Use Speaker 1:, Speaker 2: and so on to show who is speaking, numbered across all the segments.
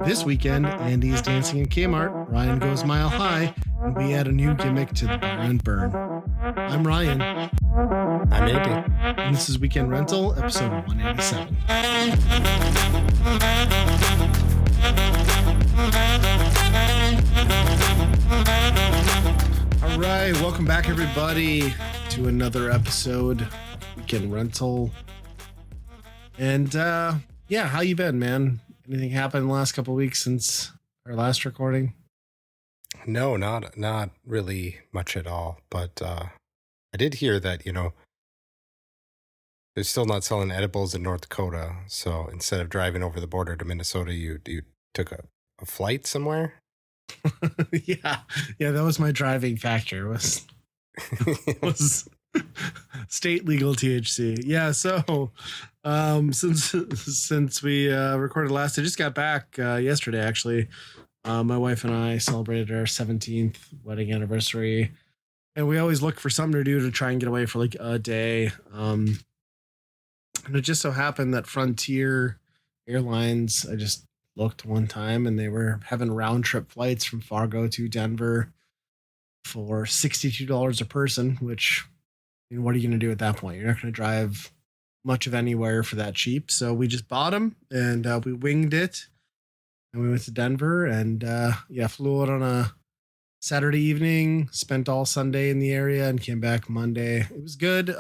Speaker 1: This weekend, Andy's dancing in Kmart, Ryan goes mile high, and we add a new gimmick to the Bar and Burn. I'm Ryan.
Speaker 2: I'm Andy.
Speaker 1: And this is Weekend Rental, episode 187. All right, welcome back, everybody, to another episode of Weekend Rental. And, yeah, how you been, man? Anything happened in the last couple of weeks since our last recording?
Speaker 2: No, not really much at all. But I did hear that, they're still not selling edibles in North Dakota. So instead of driving over the border to Minnesota, you took a flight somewhere?
Speaker 1: Yeah, that was my driving factor. Was state legal THC. Yeah, so since we recorded last, I just got back yesterday actually. My wife and I celebrated our 17th wedding anniversary, and we always look for something to do to try and get away for like a day. And it just so happened that Frontier Airlines, I just looked one time and they were having round trip flights from Fargo to Denver for $62 a person, which, I mean, what are you going to do at that point? You're not going to drive much of anywhere for that cheap. So we just bought them and we winged it, and we went to Denver and flew out on a Saturday evening, spent all Sunday in the area and came back Monday. It was good.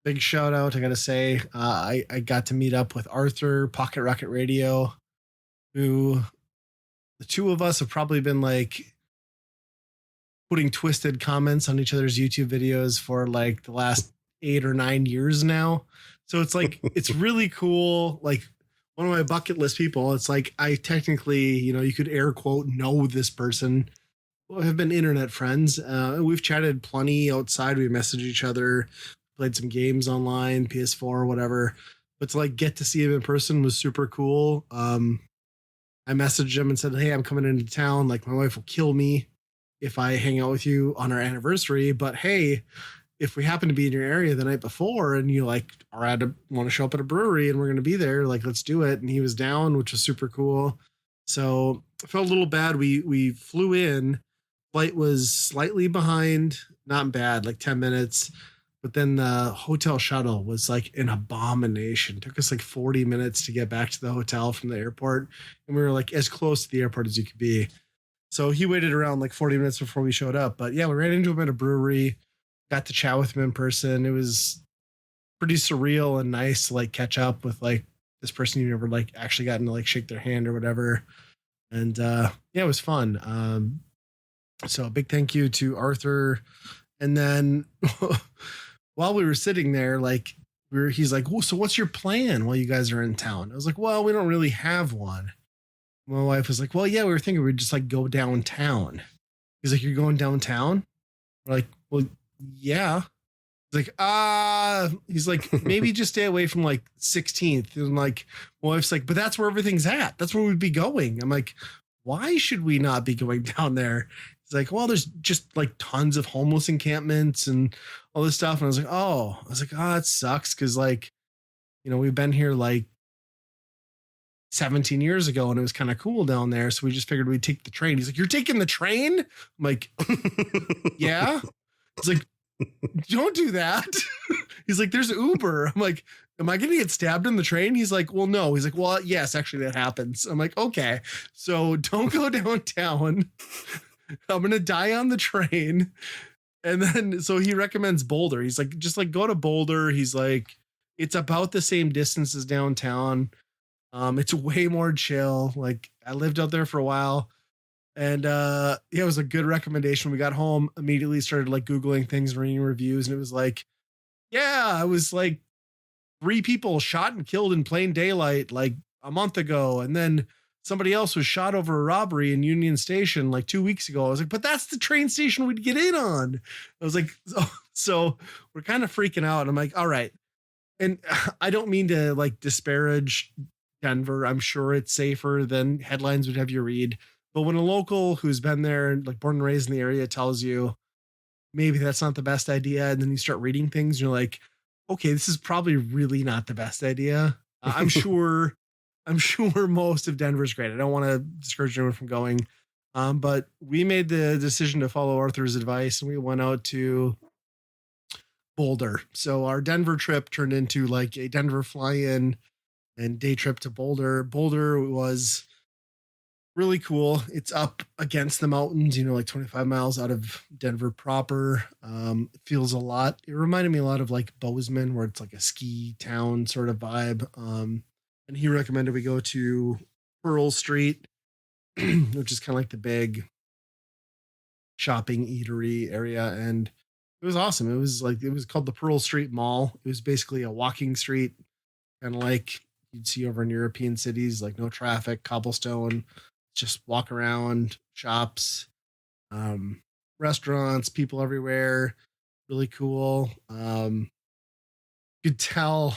Speaker 1: Big shout out, I got to say, I got to meet up with Arthur, Pocket Rocket Radio, who the two of us have probably been like putting twisted comments on each other's YouTube videos for like the last 8 or 9 years now. So it's like, it's really cool. Like one of my bucket list people, it's like, I technically, you could air quote, know this person. Well, have been internet friends. We've chatted plenty outside. We messaged each other, played some games online, PS4 or whatever, but to like get to see him in person was super cool. I messaged him and said, hey, I'm coming into town. Like, my wife will kill me if I hang out with you on our anniversary. But hey, if we happen to be in your area the night before and you like want to show up at a brewery and we're going to be there, like, let's do it. And he was down, which was super cool. So I felt a little bad. We flew in. Flight was slightly behind, not bad, like 10 minutes. But then the hotel shuttle was like an abomination. It took us like 40 minutes to get back to the hotel from the airport. And we were like as close to the airport as you could be. So he waited around like 40 minutes before we showed up. But yeah, we ran into him at a brewery, got to chat with him in person. It was pretty surreal and nice to like catch up with like this person you never like actually gotten to like shake their hand or whatever. And it was fun. So a big thank you to Arthur. And then while we were sitting there, like he's like, well, so what's your plan while you guys are in town? I was like, well, we don't really have one. My wife was like, well, yeah, we were thinking we'd just like go downtown. He's like, you're going downtown? We're like, well, yeah. He's like, he's like, maybe just stay away from like 16th. And I'm like, my wife's like, but that's where everything's at. That's where we'd be going. I'm like, why should we not be going down there? He's like, well, there's just like tons of homeless encampments and all this stuff. And I was like, oh, that sucks. Cause like, we've been here like 17 years ago and it was kind of cool down there. So we just figured we'd take the train. He's like, you're taking the train? I'm like, yeah. He's like, don't do that. He's like, there's Uber. I'm like, am I going to get stabbed in the train? He's like, well, no. He's like, well, yes, actually that happens. I'm like, okay, so don't go downtown. I'm going to die on the train. And then, so he recommends Boulder. He's like, just like go to Boulder. He's like, it's about the same distance as downtown. It's way more chill. Like I lived out there for a while and, it was a good recommendation. We got home, immediately started like Googling things, reading reviews. And it was like, yeah, I was like 3 people shot and killed in plain daylight, like a month ago. And then somebody else was shot over a robbery in Union Station like 2 weeks ago. I was like, but that's the train station we'd get in on. I was like, so we're kind of freaking out. I'm like, all right. And I don't mean to like disparage Denver. I'm sure it's safer than headlines would have you read. But when a local who's been there, like born and raised in the area, tells you maybe that's not the best idea, and then you start reading things, and you're like, okay, this is probably really not the best idea. I'm sure I'm sure most of Denver's great. I don't want to discourage anyone from going. But we made the decision to follow Arthur's advice and we went out to Boulder. So our Denver trip turned into like a Denver fly-in and day trip to Boulder. Boulder was really cool. It's up against the mountains, like 25 miles out of Denver proper. It feels a lot. It reminded me a lot of like Bozeman, where it's like a ski town sort of vibe. And he recommended we go to Pearl Street, which is kind of like the big shopping eatery area. And it was awesome. It was called the Pearl Street Mall. It was basically a walking street, kind of like you'd see over in European cities, like no traffic, cobblestone, just walk around, shops, restaurants, people everywhere. Really cool. Could tell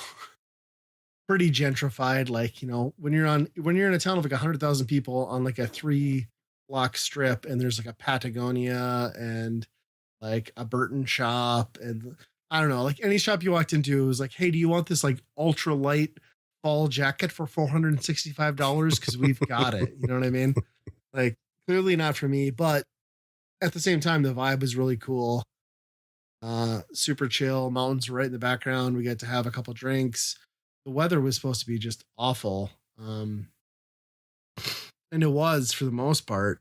Speaker 1: pretty gentrified. Like, when you're in a town of like 100,000 people on like a 3-block strip, and there's like a Patagonia and like a Burton shop, and I don't know, like any shop you walked into, it was like, hey, do you want this like ultra light fall jacket for $465? Because we've got it. You know what I mean? Like, clearly not for me, but at the same time, the vibe was really cool. Super chill. Mountains were right in the background. We got to have a couple drinks. The weather was supposed to be just awful. And it was for the most part.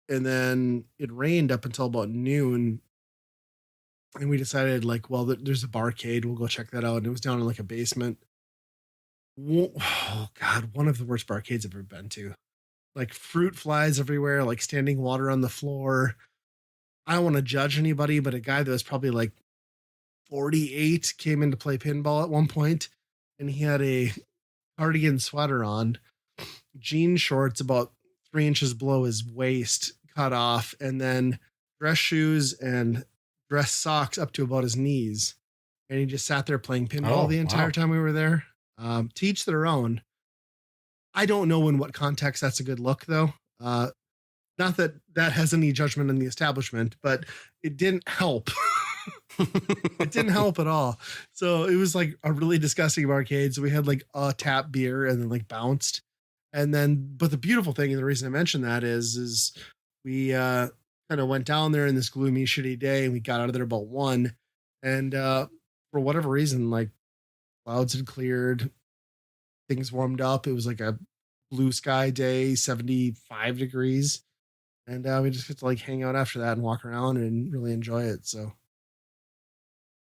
Speaker 1: And then it rained up until about noon. And we decided, like, well, there's a barcade. We'll go check that out. And it was down in like a basement. Oh, God, one of the worst barcades I've ever been to. Like fruit flies everywhere, like standing water on the floor. I don't want to judge anybody, but a guy that was probably like 48 came in to play pinball at one point, and he had a cardigan sweater on, jean shorts about 3 inches below his waist cut off, and then dress shoes and dress socks up to about his knees. And he just sat there playing pinball the entire time we were there. To each their own. I don't know in what context that's a good look, though. Not that that has any judgment on the establishment, but it didn't help. It didn't help at all. So it was like a really disgusting arcade. So we had like a tap beer and then like bounced. And then, but the beautiful thing, and the reason I mentioned that is we kind of went down there in this gloomy, shitty day, and we got out of there about 1. And for whatever reason, like clouds had cleared, things warmed up. It was like a blue sky day, 75 degrees. And we just get to like hang out after that and walk around and really enjoy it. So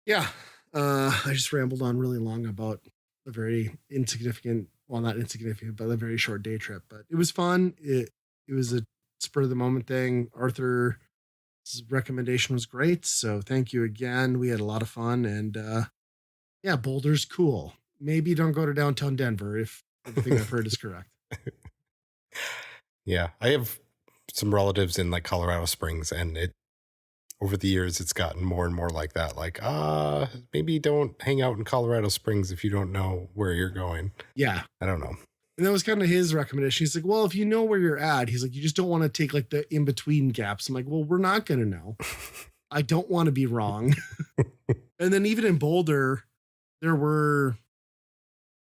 Speaker 1: yeah, I just rambled on really long about a very insignificant, well, not insignificant, but a very short day trip. But it was fun. It was a spur of the moment thing. Arthur's recommendation was great. So thank you again. We had a lot of fun. And yeah, Boulder's cool. Maybe don't go to downtown Denver if everything I've heard is correct.
Speaker 2: Yeah, I have some relatives in like Colorado Springs, and over the years it's gotten more and more like that. Like, maybe don't hang out in Colorado Springs if you don't know where you're going.
Speaker 1: Yeah,
Speaker 2: I don't know.
Speaker 1: And that was kind of his recommendation. He's like, well, if you know where you're at, he's like, you just don't want to take like the in between gaps. I'm like, well, we're not going to know. I don't want to be wrong. And then even in Boulder, there were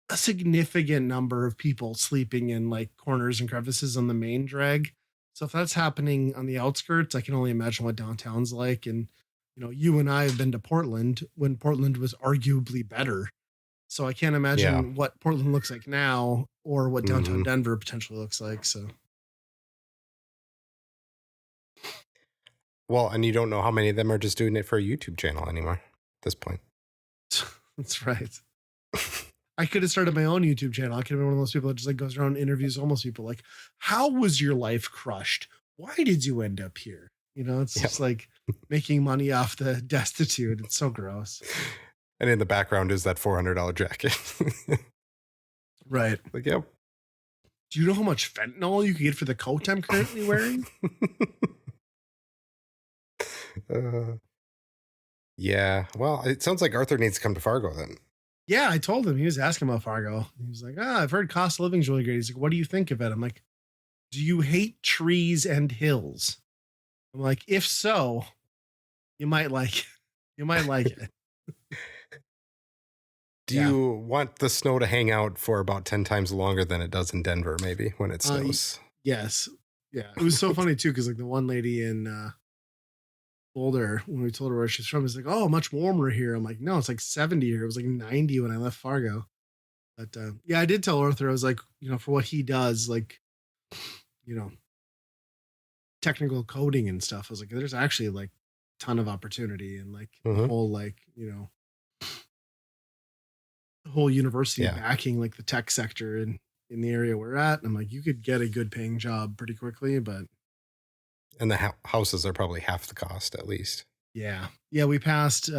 Speaker 1: a significant number of people sleeping in like corners and crevices on the main drag. So if that's happening on the outskirts, I can only imagine what downtown's like. And, you and I have been to Portland when Portland was arguably better. So I can't imagine what Portland looks like now or what downtown Denver potentially looks like. So.
Speaker 2: Well, and you don't know how many of them are just doing it for a YouTube channel anymore at this point.
Speaker 1: That's right. I could have started my own YouTube channel. I could have been one of those people that just like goes around and interviews homeless people. Like, how was your life crushed? Why did you end up here? It's just like making money off the destitute. It's so gross.
Speaker 2: And in the background is that $400 jacket.
Speaker 1: Right.
Speaker 2: Like, yep.
Speaker 1: Do you know how much fentanyl you can get for the coat I'm currently wearing?
Speaker 2: Yeah. Well, it sounds like Arthur needs to come to Fargo then.
Speaker 1: Yeah, I told him. He was asking about Fargo. He was like, I've heard cost of living's really great. He's like, what do you think of it? I'm like, do you hate trees and hills? I'm like, if so, you might like it. You might like it.
Speaker 2: Do you want the snow to hang out for about 10 times longer than it does in Denver, maybe, when it snows?
Speaker 1: Yes. Yeah. It was so funny too, because like the one lady in Boulder, when we told her where she's from, is like, oh, much warmer here. I'm like, no, it's like 70 here. It was like 90 when I left Fargo. But yeah, I did tell Arthur, I was like, for what he does, like, you know, technical coding and stuff. I was like, there's actually like a ton of opportunity and like the
Speaker 2: Mm-hmm.
Speaker 1: whole like, the whole university
Speaker 2: Yeah.
Speaker 1: backing like the tech sector in the area we're at. And I'm like, you could get a good paying job pretty quickly, but
Speaker 2: And the houses are probably half the cost at least.
Speaker 1: yeah. Yeah, we passed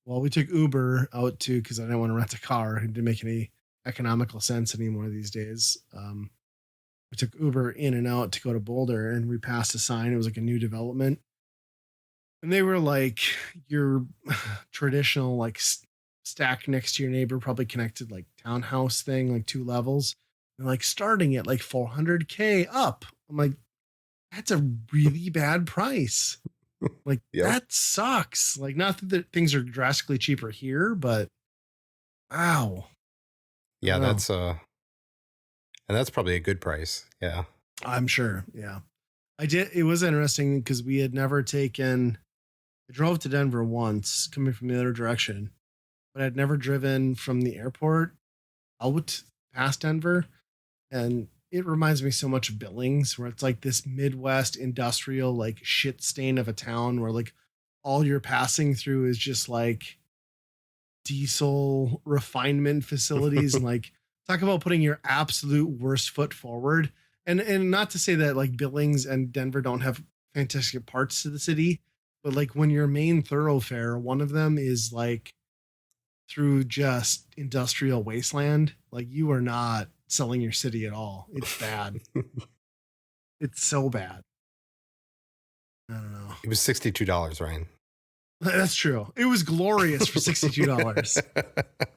Speaker 1: well, we took Uber out too because I didn't want to rent a car. It didn't make any economical sense anymore these days. We took Uber in and out to go to Boulder and we passed a sign. It was like a new development. And they were like your traditional like stack next to your neighbor, probably connected like townhouse thing, like 2 levels. And like starting at like 400K up. I'm like, that's a really bad price. Like
Speaker 2: Yep.
Speaker 1: that sucks. Like not that things are drastically cheaper here, but wow.
Speaker 2: Yeah,
Speaker 1: Wow.
Speaker 2: and that's probably a good price. Yeah.
Speaker 1: I'm sure. Yeah. I did. It was interesting because we had never taken, I drove to Denver once coming from the other direction, but I'd never driven from the airport out past Denver. And it reminds me so much of Billings, where it's like this Midwest industrial, like shit stain of a town where like all you're passing through is just like diesel refinement facilities and like talk about putting your absolute worst foot forward. And not to say that like Billings and Denver don't have fantastic parts to the city, but like when your main thoroughfare, one of them is like through just industrial wasteland, like you are not selling your city at all. It's bad. It's so bad. I don't know.
Speaker 2: It was $62, Ryan.
Speaker 1: That's true. It was glorious for $62.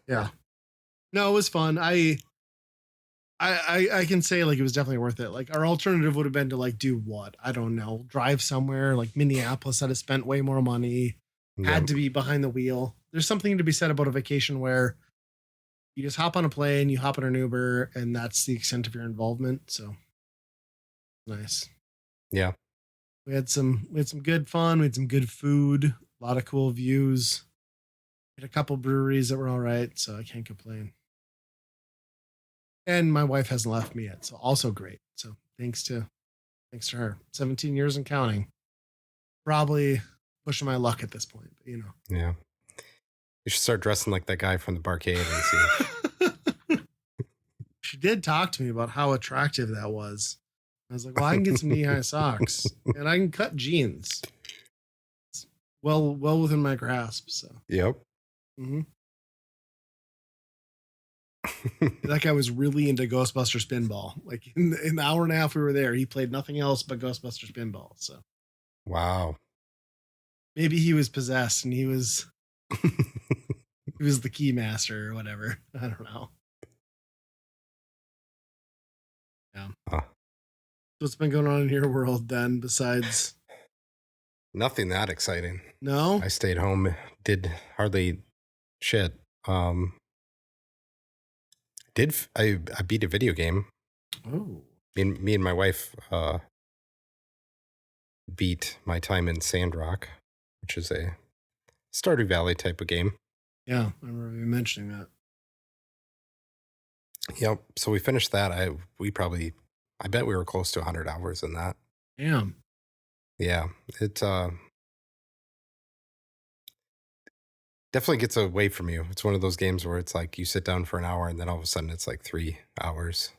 Speaker 1: Yeah. No, it was fun. I can say like it was definitely worth it. Like our alternative would have been to like do what? I don't know. Drive somewhere like Minneapolis. I'd have spent way more money. Had
Speaker 2: Yep.
Speaker 1: to be behind the wheel. There's something to be said about a vacation where you just hop on a plane, you hop on an Uber, and that's the extent of your involvement. So nice.
Speaker 2: Yeah.
Speaker 1: We had some good fun. We had some good food, a lot of cool views. We had a couple breweries that were all right, so I can't complain. And my wife hasn't left me yet, so also great. So thanks to her. 17 years and counting. Probably pushing my luck at this point, but
Speaker 2: Yeah. You should start dressing like that guy from the barcade and see.
Speaker 1: She did talk to me about how attractive that was. I was like, well, I can get some knee-high socks and I can cut jeans. It's well within my grasp. So
Speaker 2: Yep.
Speaker 1: that guy was really into Ghostbuster Spinball. Like in the hour and a half we were there, he played nothing else but Ghostbuster Spinball. So
Speaker 2: Wow.
Speaker 1: maybe he was possessed and he was the key master or whatever. I don't know. Yeah.
Speaker 2: Huh.
Speaker 1: So what's been going on in your world then besides?
Speaker 2: Nothing that exciting.
Speaker 1: No?
Speaker 2: I stayed home, did hardly shit. I beat a video game.
Speaker 1: Oh.
Speaker 2: Me and my wife beat My Time in Sandrock, which is a Stardew Valley type of game.
Speaker 1: Yeah, I remember you mentioning that.
Speaker 2: Yep. So we finished that. I bet we were close to 100 hours in that.
Speaker 1: Damn.
Speaker 2: Yeah. It definitely gets away from you. It's one of those games where it's like you sit down for an hour and then all of a sudden it's like 3 hours.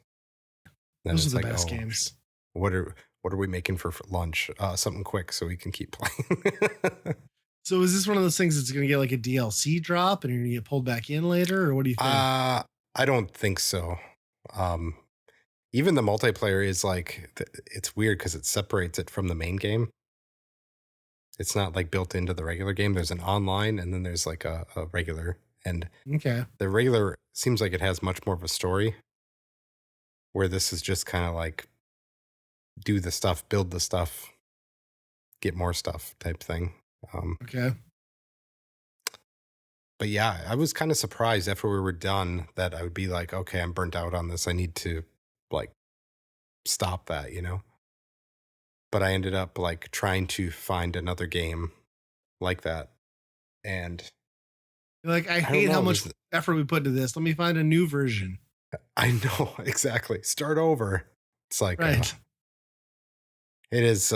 Speaker 2: Then
Speaker 1: Those
Speaker 2: it's
Speaker 1: are the
Speaker 2: like,
Speaker 1: best
Speaker 2: oh,
Speaker 1: games.
Speaker 2: What are we making for lunch? Something quick so we can keep playing.
Speaker 1: So is this one of those things that's going to get like a DLC drop and you're going to get pulled back in later, or what do you think?
Speaker 2: I don't think so. Even the multiplayer is like, it's weird because it separates it from the main game. It's not like built into the regular game. There's an online and then there's like a regular. And
Speaker 1: Okay.
Speaker 2: the regular seems like it has much more of a story, where this is just kind of like do the stuff, build the stuff, get more stuff type thing.
Speaker 1: Okay.
Speaker 2: But yeah, I was kind of surprised after we were done that I would be like, okay, I'm burnt out on this. I need to like stop that, you know? But I ended up like trying to find another game like that. And
Speaker 1: You're like, I
Speaker 2: I don't
Speaker 1: hate how
Speaker 2: know.
Speaker 1: much effort we put into this. Let me find a new version.
Speaker 2: I know exactly. Start over. It's like,
Speaker 1: Right.
Speaker 2: it is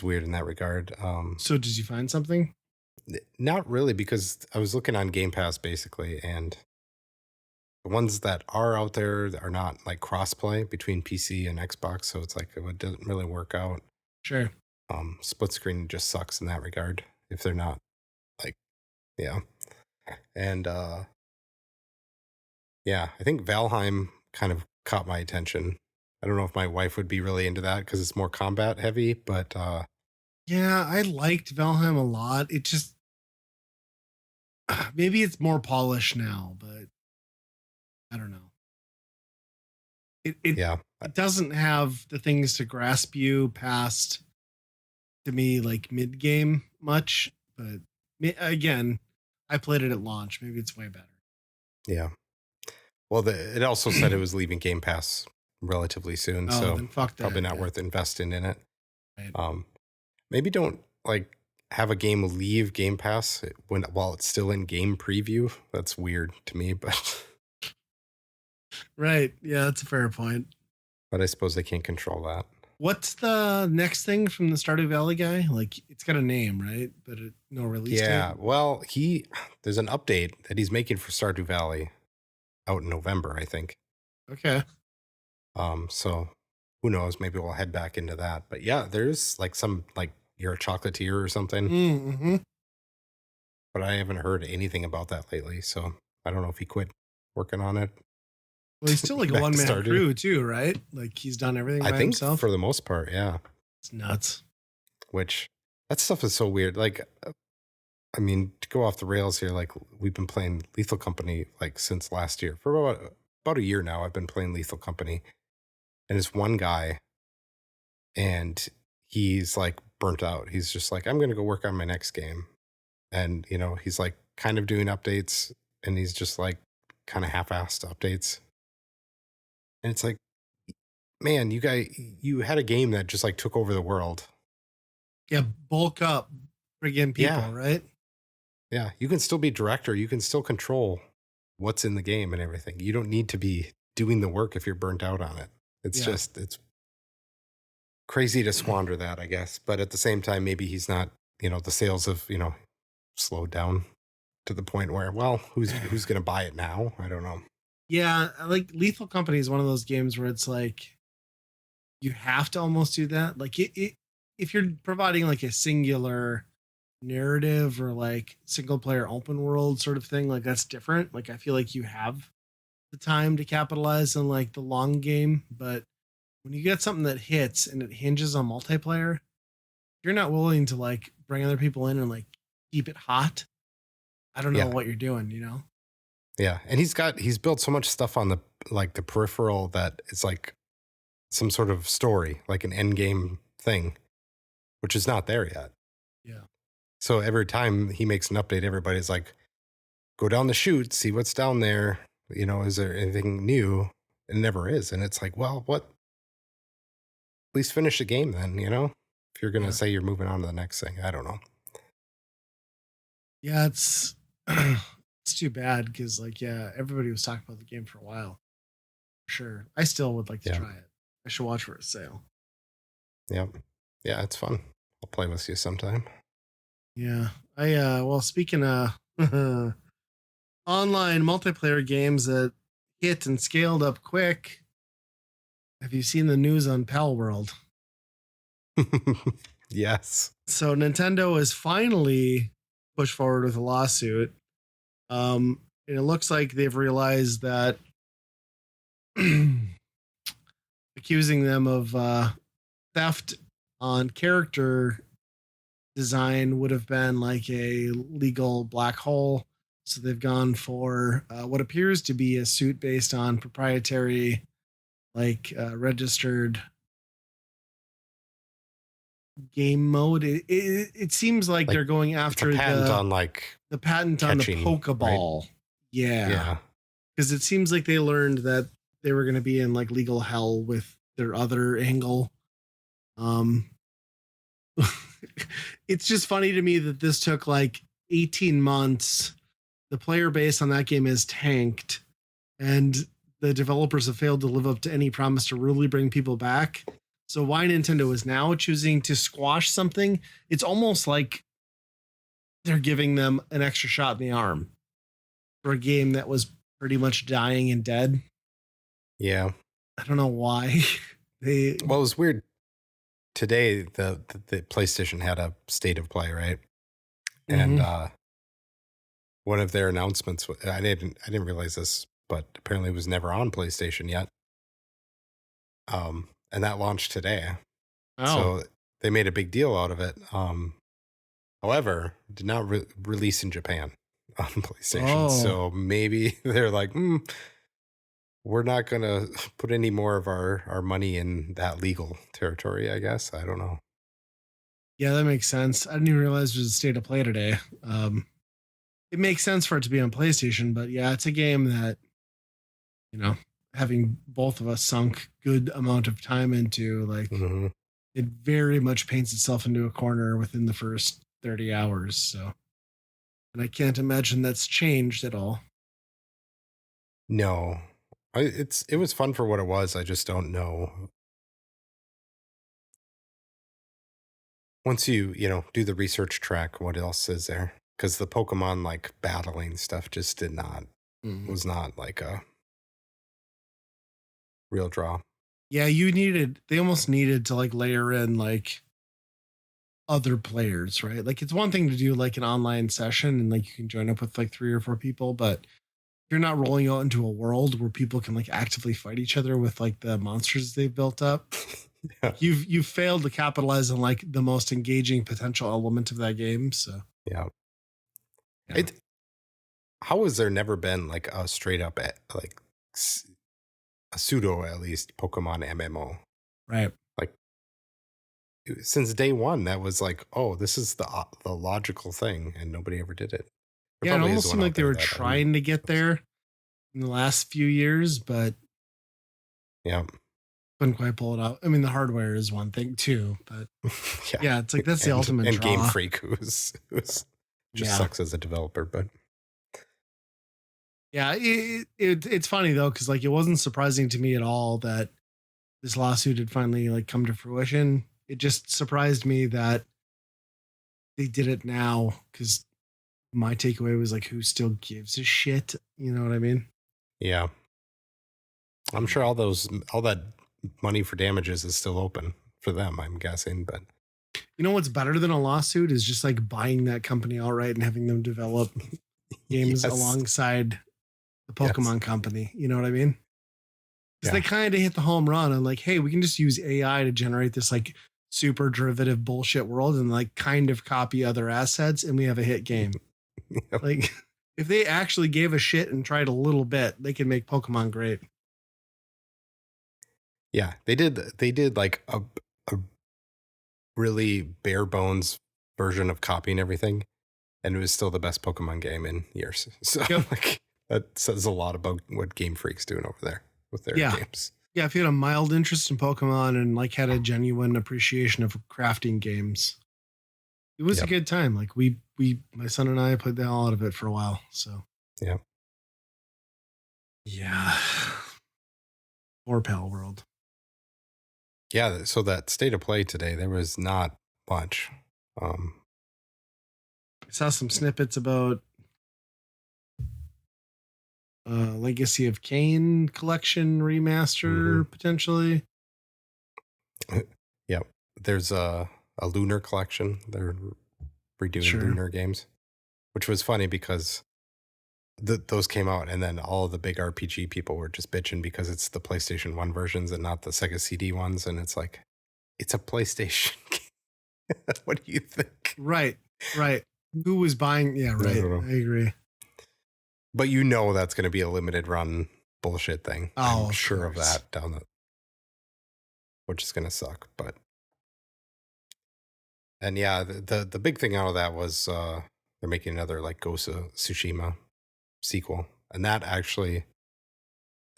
Speaker 2: weird in that regard.
Speaker 1: So did you find something?
Speaker 2: Not really, because I was looking on Game Pass basically, and the ones that are out there are not like crossplay between PC and Xbox, so it's like it doesn't really work out.
Speaker 1: Sure.
Speaker 2: Split screen just sucks in that regard if they're not like, yeah. And yeah, I think Valheim kind of caught my attention. I don't know if my wife would be really into that because it's more combat heavy, but
Speaker 1: Yeah, I liked Valheim a lot. It just maybe it's more polished now, but I don't know. It
Speaker 2: yeah,
Speaker 1: it doesn't have the things to grasp you past to me like mid game much, but again, I played it at launch. Maybe it's way better.
Speaker 2: yeah. Well, it also said it was leaving Game Pass relatively soon,
Speaker 1: Oh,
Speaker 2: so
Speaker 1: then fuck that.
Speaker 2: probably not
Speaker 1: Yeah.
Speaker 2: worth investing in it.
Speaker 1: Right.
Speaker 2: Maybe don't like have a game leave Game Pass while it's still in game preview. That's weird to me, but
Speaker 1: Right. Yeah, that's a fair point.
Speaker 2: I suppose they can't control that.
Speaker 1: What's the next thing from the Stardew Valley guy? Like, it's got a name, right? But no release
Speaker 2: Yeah,
Speaker 1: date.
Speaker 2: well, there's an update that he's making for Stardew Valley out in November, I think.
Speaker 1: Okay.
Speaker 2: So who knows? Maybe we'll head back into that. But yeah, there's like some like you're a chocolatier or something.
Speaker 1: Mm-hmm.
Speaker 2: But I haven't heard anything about that lately. So I don't know if he quit working on it.
Speaker 1: Well, he's still like a
Speaker 2: Back to
Speaker 1: one man
Speaker 2: Stardew.
Speaker 1: crew too, right? Like he's done everything
Speaker 2: I
Speaker 1: by
Speaker 2: think
Speaker 1: himself.
Speaker 2: for the most part, yeah.
Speaker 1: It's nuts.
Speaker 2: Which that stuff is so weird. Like, I mean, to go off the rails here, like we've been playing Lethal Company like since last year. For about a year now, I've been playing Lethal Company. And it's one guy, and he's like burnt out. He's just like, I'm going to go work on my next game. And, you know, he's like kind of doing updates, and he's just like kind of half-assed updates. And it's like, man, you had a game that just like took over the world.
Speaker 1: Yeah, bulk up, bring in people,
Speaker 2: Yeah.
Speaker 1: right?
Speaker 2: Yeah, you can still be director. You can still control what's in the game and everything. You don't need to be doing the work if you're burnt out on it. It's
Speaker 1: Yeah.
Speaker 2: it's crazy to squander that, I guess. But at the same time, maybe he's not, the sales have, slowed down to the point where, well, who's going to buy it now? I don't know.
Speaker 1: Yeah, like Lethal Company is one of those games where it's like you have to almost do that. Like if you're providing like a singular narrative or like single player open world sort of thing, like that's different. Like I feel like you have the time to capitalize on like the long game, but when you get something that hits and it hinges on multiplayer, you're not willing to like bring other people in and like keep it hot. I don't know
Speaker 2: Yeah.
Speaker 1: what you're doing,
Speaker 2: Yeah, and he's built so much stuff on the peripheral that it's like some sort of story, like an end game thing, which is not there yet.
Speaker 1: Yeah.
Speaker 2: So every time he makes an update, everybody's like, go down the chute, see what's down there. Is there anything new? It never is. And it's like, well, what? At least finish the game then, if you're going to say you're moving on to the next thing. I don't know.
Speaker 1: Yeah, it's it's too bad because everybody was talking about the game for a while. Sure. I still would like to try it. I should watch for a sale.
Speaker 2: Yeah. Yeah, it's fun. I'll play with you sometime.
Speaker 1: Yeah. Speaking of online multiplayer games that hit and scaled up quick, have you seen the news on Pal World?
Speaker 2: Yes.
Speaker 1: So Nintendo has finally pushed forward with a lawsuit. And it looks like they've realized that accusing them of theft on character design would have been like a legal black hole. So they've gone for what appears to be a suit based on proprietary, registered game mode. It seems like they're going after
Speaker 2: it's a patent
Speaker 1: the
Speaker 2: on like
Speaker 1: The patent on the
Speaker 2: catching,
Speaker 1: Pokeball.
Speaker 2: right?
Speaker 1: Yeah.
Speaker 2: Yeah.
Speaker 1: Because it seems like they learned that they were going to be in like legal hell with their other angle. Um, it's just funny to me that this took like 18 months. The player base on that game is tanked, and the developers have failed to live up to any promise to really bring people back. So why Nintendo is now choosing to squash something, it's almost like they're giving them an extra shot in the arm for a game that was pretty much dying and dead.
Speaker 2: Yeah.
Speaker 1: I don't know why. They
Speaker 2: Well, it was weird. Today, the PlayStation had a state of play, right? And one of their announcements, I didn't realize this, but apparently it was never on PlayStation yet. And that launched today.
Speaker 1: Oh.
Speaker 2: So they made a big deal out of it. However, did not release in Japan on PlayStation.
Speaker 1: Oh.
Speaker 2: So maybe they're like, we're not going to put any more of our money in that legal territory, I guess. I don't know.
Speaker 1: Yeah, that makes sense. I didn't even realize it was a state of play today. It makes sense for it to be on PlayStation, but yeah, it's a game that, you know, having both of us sunk good amount of time into, like, it very much paints itself into a corner within the first 30 hours. So, and I can't imagine that's changed at all.
Speaker 2: No, it was fun for what it was. I just don't know. Once you do the research track, what else is there? Because the Pokemon like battling stuff just was not like a real draw.
Speaker 1: Yeah, they almost needed to like layer in like other players, right? Like it's one thing to do like an online session and like you can join up with like 3 or 4 people, but if you're not rolling out into a world where people can like actively fight each other with like the monsters they've built up,
Speaker 2: yeah.
Speaker 1: you've failed to capitalize on like the most engaging potential element of that game. So
Speaker 2: yeah. How has there never been like a straight up like a pseudo at least Pokemon MMO?
Speaker 1: Right.
Speaker 2: Like since day one, that was like, oh, this is the logical thing, and nobody ever did it.
Speaker 1: Yeah, it almost seemed like they were trying to get there in the last few years, but
Speaker 2: yeah,
Speaker 1: couldn't quite pull it out. I mean, the hardware is one thing too, but yeah, it's like that's the ultimate
Speaker 2: and
Speaker 1: draw.
Speaker 2: Game Freak, who's just sucks as a developer, but
Speaker 1: yeah, it's funny though because like it wasn't surprising to me at all that this lawsuit had finally like come to fruition. It just surprised me that they did it now because my takeaway was like, who still gives a shit? You know what I mean?
Speaker 2: Yeah. I'm sure all that money for damages is still open for them, I'm guessing. But
Speaker 1: you know what's better than a lawsuit is just like buying that company outright and having them develop games alongside the Pokemon company. You know what I mean? Because they kind of hit the home run and like, hey, we can just use AI to generate this like super derivative bullshit world and like kind of copy other assets and we have a hit game. Yep. Like if they actually gave a shit and tried a little bit, they could make Pokemon great.
Speaker 2: Yeah, they did like a really bare bones version of copying everything, and it was still the best Pokemon game in years. So like that says a lot about what Game Freak's doing over there with their games.
Speaker 1: Yeah, if you had a mild interest in Pokemon and like had a genuine appreciation of crafting games, it was a good time. Like my son and I played the hell out of it for a while. So yeah, poor Pal World.
Speaker 2: Yeah, so that state of play today, there was not much.
Speaker 1: I saw some snippets about Legacy of Kain collection remaster potentially.
Speaker 2: Yeah, there's a Lunar collection. They're redoing Lunar games, which was funny because those came out and then all of the big RPG people were just bitching because it's the PlayStation 1 versions and not the Sega CD ones. And it's like, it's a PlayStation game. What do you think?
Speaker 1: Right. Who was buying? Yeah, right. I agree.
Speaker 2: But that's going to be a limited run bullshit thing. I'm sure of that which is going to suck. But, and yeah, the big thing out of that was they're making another like Ghost of Tsushima sequel. And that actually,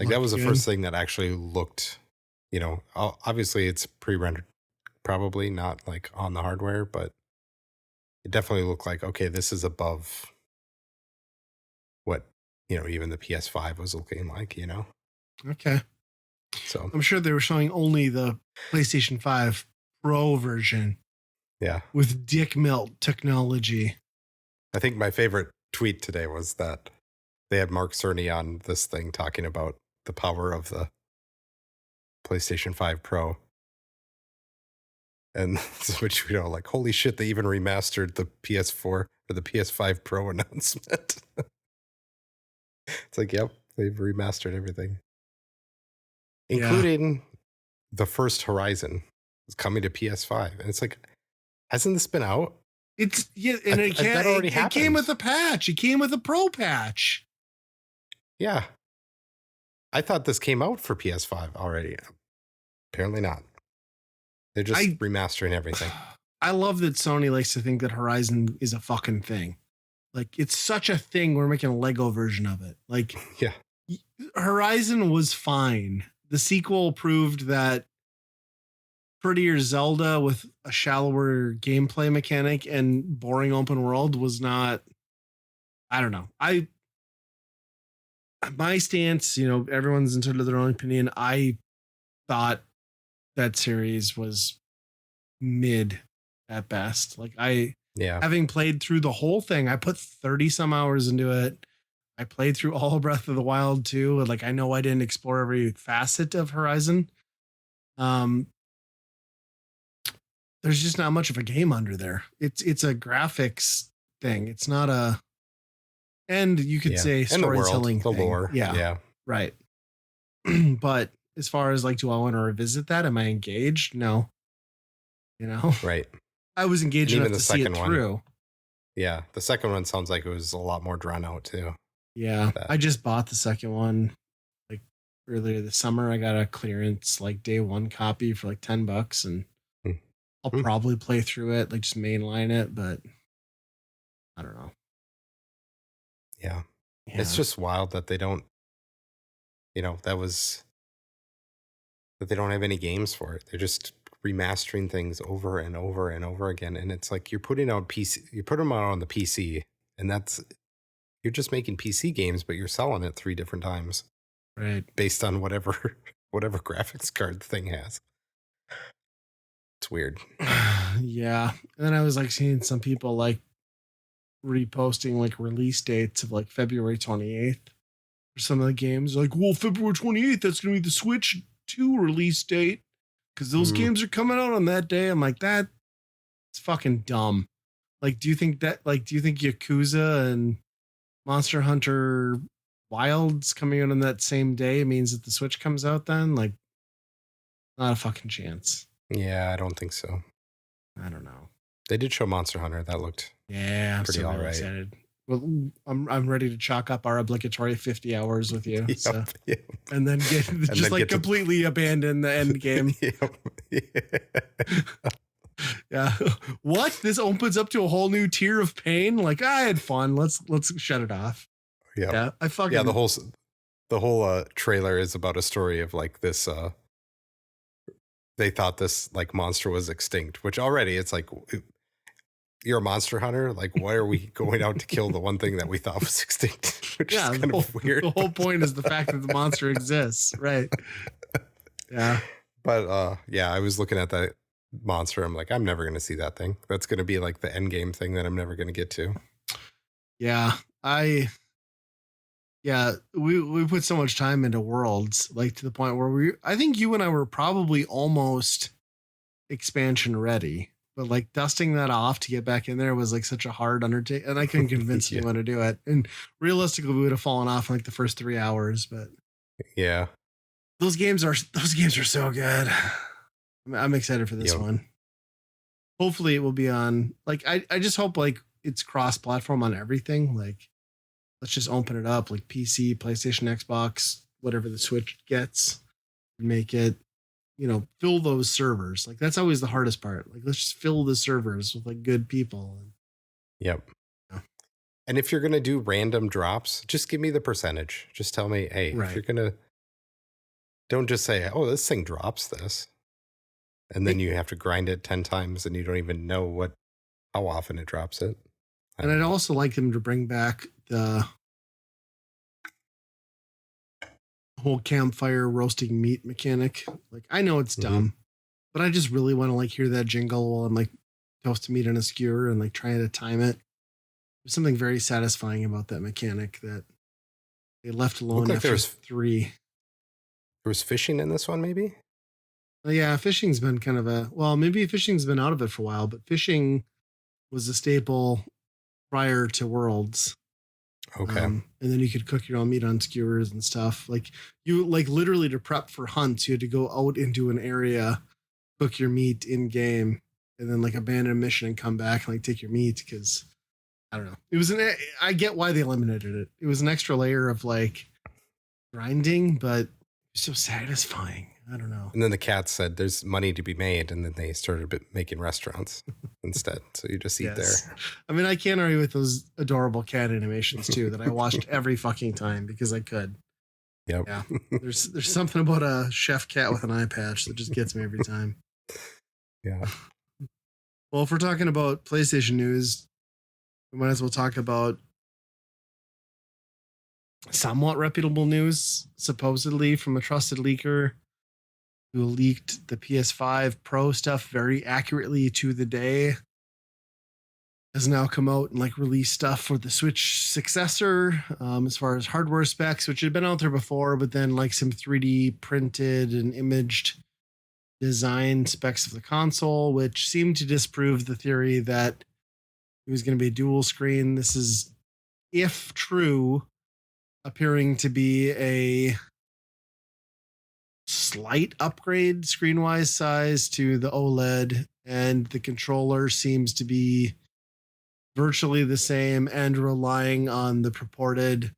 Speaker 2: like, that was the first thing that actually looked, obviously it's pre-rendered, probably not like on the hardware, but it definitely looked like, okay, this is above what, even the PS5 was looking like,
Speaker 1: Okay.
Speaker 2: So
Speaker 1: I'm sure they were showing only the PlayStation 5 Pro version.
Speaker 2: Yeah.
Speaker 1: With dick melt technology.
Speaker 2: I think my favorite tweet today was that they had Mark Cerny on this thing talking about the power of the PlayStation 5 Pro. And which, like, holy shit, they even remastered the PS4 or the PS5 Pro announcement. It's like, yep, they've remastered everything. Including the first Horizon is coming to PS5. And it's like, hasn't this been out?
Speaker 1: And it came with a patch. It came with a Pro patch.
Speaker 2: Yeah. I thought this came out for PS5 already. Apparently not. They're just remastering everything.
Speaker 1: I love that Sony likes to think that Horizon is a fucking thing. Like, it's such a thing. We're making a Lego version of it. Like,
Speaker 2: yeah.
Speaker 1: Horizon was fine. The sequel proved that prettier Zelda with a shallower gameplay mechanic and boring open world was not, I don't know. My stance, everyone's entitled to their own opinion. I thought that series was mid at best. Like, having played through the whole thing, I put 30 some hours into it. I played through all Breath of the Wild too. Like, I know I didn't explore every facet of Horizon. There's just not much of a game under there. It's a graphics thing. It's not a, and you could say storytelling,
Speaker 2: the lore. Yeah.
Speaker 1: Right. But as far as like, do I want to revisit that? Am I engaged? No.
Speaker 2: Right.
Speaker 1: I was engaged enough to see it through.
Speaker 2: Yeah. The second one sounds like it was a lot more drawn out too.
Speaker 1: Yeah. I just bought the second one like earlier this summer. I got a clearance like day one copy for like $10 and I'll probably play through it, like just mainline it, but I don't know.
Speaker 2: Yeah. It's just wild that they don't, that they don't have any games for it. They're just remastering things over and over and over again. And it's like, you put them out on the PC and you're just making PC games, but you're selling it 3 different times.
Speaker 1: Right.
Speaker 2: Based on whatever graphics card the thing has. It's weird.
Speaker 1: Yeah. And then I was like seeing some people like reposting like release dates of like February 28th for some of the games. Like, well, February 28th, that's going to be the Switch 2 release date because those games are coming out on that day. I'm like, that's fucking dumb. Like, do you think Yakuza and Monster Hunter Wilds coming out on that same day means that the Switch comes out then? Like, not a fucking chance.
Speaker 2: Yeah, I don't think so.
Speaker 1: I don't know.
Speaker 2: They did show Monster Hunter. That looked
Speaker 1: pretty all right. Excited. Well, I'm ready to chalk up our obligatory 50 hours with you. And then completely abandon the end game. Yeah. What? This opens up to a whole new tier of pain. Like, I had fun. Let's shut it off.
Speaker 2: Yeah. The whole trailer is about a story of like this. They thought this like monster was extinct, which already it's like, you're a monster hunter. Like, why are we going out to kill the one thing that we thought was extinct? Which is kind of weird.
Speaker 1: The whole point is the fact that the monster exists. Right. Yeah.
Speaker 2: But I was looking at that monster. I'm like, I'm never going to see that thing. That's going to be like the end game thing that I'm never going to get to.
Speaker 1: Yeah. We put so much time into Worlds, like to the point where I think you and I were probably almost expansion ready, but like dusting that off to get back in there was like such a hard undertaking, and I couldn't convince anyone to do it. And realistically, we would have fallen off in like the first 3 hours, but
Speaker 2: yeah,
Speaker 1: those games are so good. I'm excited for this one. Hopefully it will be on, like, I just hope like it's cross-platform on everything. Like, let's just open it up, like PC, PlayStation, Xbox, whatever the Switch gets, make it, fill those servers. Like, that's always the hardest part. Like, let's just fill the servers with like good people.
Speaker 2: Yep. And if you're going to do random drops, just give me the percentage. Just tell me, hey, if
Speaker 1: Right.
Speaker 2: you're going to, don't just say, oh, this thing drops this. And then you have to grind it 10 times and you don't even know how often it drops it.
Speaker 1: And I'd also like them to bring back the whole campfire roasting meat mechanic. Like, I know it's dumb, but I just really want to like hear that jingle while I'm like toasting meat on a skewer and like trying to time it. There's something very satisfying about that mechanic that they left alone
Speaker 2: like
Speaker 1: after 3.
Speaker 2: There was fishing in this one, maybe?
Speaker 1: Yeah, fishing's been kind of maybe fishing's been out of it for a while, but fishing was a staple prior to Worlds.
Speaker 2: Okay.
Speaker 1: And then you could cook your own meat on skewers and stuff. Like you like literally to prep for hunts, you had to go out into an area, cook your meat in game, and then like abandon a mission and come back and like take your meat because I don't know. It was I get why they eliminated it. It was an extra layer of like grinding, but so satisfying. I don't know.
Speaker 2: And then the cat said there's money to be made, and then they started making restaurants instead. So you just eat there.
Speaker 1: I mean, I can't argue with those adorable cat animations too that I watched every fucking time because I could.
Speaker 2: Yep.
Speaker 1: Yeah. There's something about a chef cat with an eye patch that just gets me every time.
Speaker 2: Yeah.
Speaker 1: Well, if we're talking about PlayStation news, we might as well talk about somewhat reputable news, supposedly from a trusted leaker who leaked the PS5 Pro stuff very accurately to the day. Has now come out and like released stuff for the Switch successor, as far as hardware specs, which had been out there before, but then like some 3D printed and imaged design specs of the console, which seemed to disprove the theory that it was going to be dual screen. This is, if true, appearing to be a slight upgrade screen-wise size to the OLED, and the controller seems to be virtually the same and relying on the purported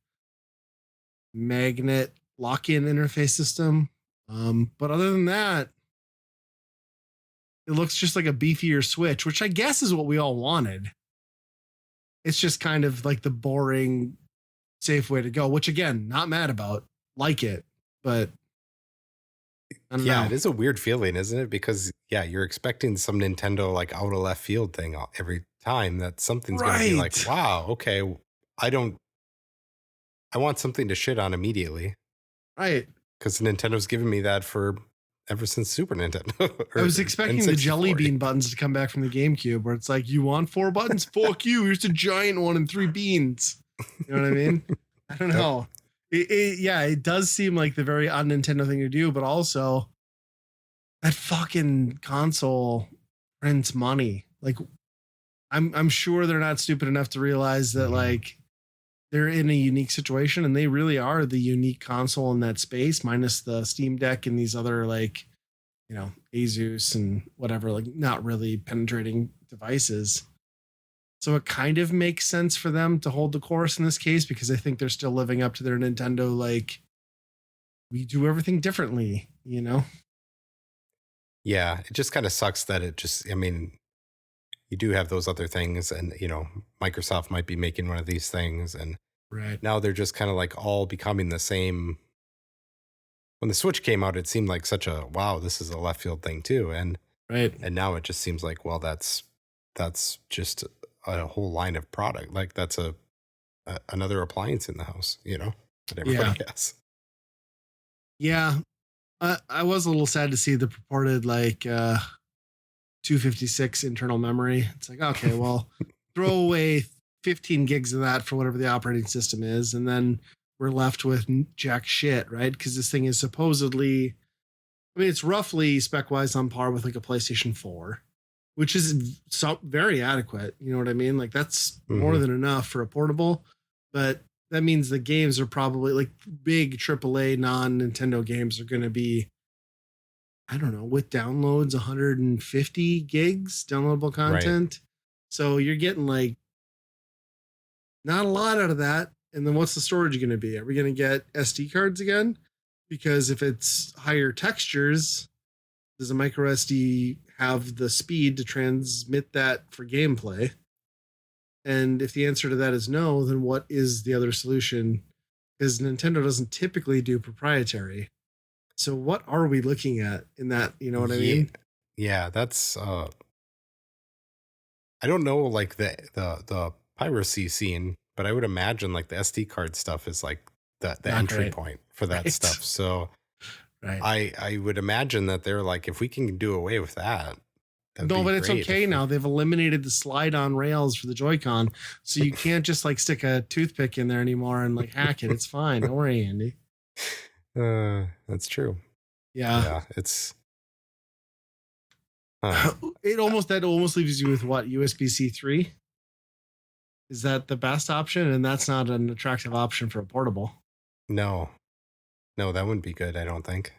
Speaker 1: magnet lock-in interface system. But other than that, it looks just like a beefier Switch, which I guess is what we all wanted. It's just kind of like the boring, safe way to go, which again, not mad about, like it, but I don't know.
Speaker 2: It is a weird feeling, isn't it? Because you're expecting some Nintendo like out of left field thing every time that something's going to be like, wow, okay, I want something to shit on immediately.
Speaker 1: Right.
Speaker 2: Because Nintendo's given me that ever since Super Nintendo.
Speaker 1: I was expecting the jelly bean buttons to come back from the GameCube where it's like, you want 4 buttons? Fuck you. Here's a giant one and 3 beans. You know what I mean? I don't know. It does seem like the very un-Nintendo thing to do, but also that fucking console prints money. Like, I'm sure they're not stupid enough to realize that like they're in a unique situation, and they really are the unique console in that space, minus the Steam Deck and these other like, you know, Asus and whatever, like not really penetrating devices. So it kind of makes sense for them to hold the course in this case, because I think they're still living up to their Nintendo, like, we do everything differently, you know?
Speaker 2: Yeah, it just kind of sucks that you do have those other things, and, you know, Microsoft might be making one of these things, and now they're just kind of like all becoming the same. When the Switch came out, it seemed like such a, wow, this is a left field thing too. And now it just seems like, well, that's just a whole line of product. Like that's another appliance in the house, you know, that everybody has.
Speaker 1: Yeah. I was a little sad to see the purported like 256 internal memory. It's like, okay, well, throw away 15 gigs of that for whatever the operating system is, and then we're left with jack shit, right? Because this thing is supposedly, I mean, it's roughly spec-wise on par with like a PlayStation 4, which is very adequate. You know what I mean? Like that's more than enough for a portable, but that means the games are probably like big AAA non-Nintendo games are going to be, I don't know, with downloads, 150 gigs downloadable content. Right. So you're getting like not a lot out of that. And then what's the storage going to be? Are we going to get SD cards again? Because if it's higher textures, does a micro SD have the speed to transmit that for gameplay? And if the answer to that is no, then what is the other solution? Because Nintendo doesn't typically do proprietary. So what are we looking at in that? You know what I
Speaker 2: Yeah,
Speaker 1: mean?
Speaker 2: yeah, that's I don't know like the piracy scene, but I would imagine like the SD card stuff is like the
Speaker 1: Not
Speaker 2: entry
Speaker 1: great.
Speaker 2: point for that
Speaker 1: Right.
Speaker 2: stuff. So
Speaker 1: Right.
Speaker 2: I would imagine that they're like, if we can do away with that, that'd
Speaker 1: No,
Speaker 2: be
Speaker 1: but it's
Speaker 2: great.
Speaker 1: okay
Speaker 2: If we,
Speaker 1: now. They've eliminated the slide on rails for the Joy-Con. So you can't just like stick a toothpick in there anymore and like hack it. It's fine. Don't worry, Andy.
Speaker 2: that's true.
Speaker 1: Yeah.
Speaker 2: Yeah, it's huh.
Speaker 1: That almost leaves you with what? USB-C 3? Is that the best option? And that's not an attractive option for a portable.
Speaker 2: No, no, that wouldn't be good. I don't think.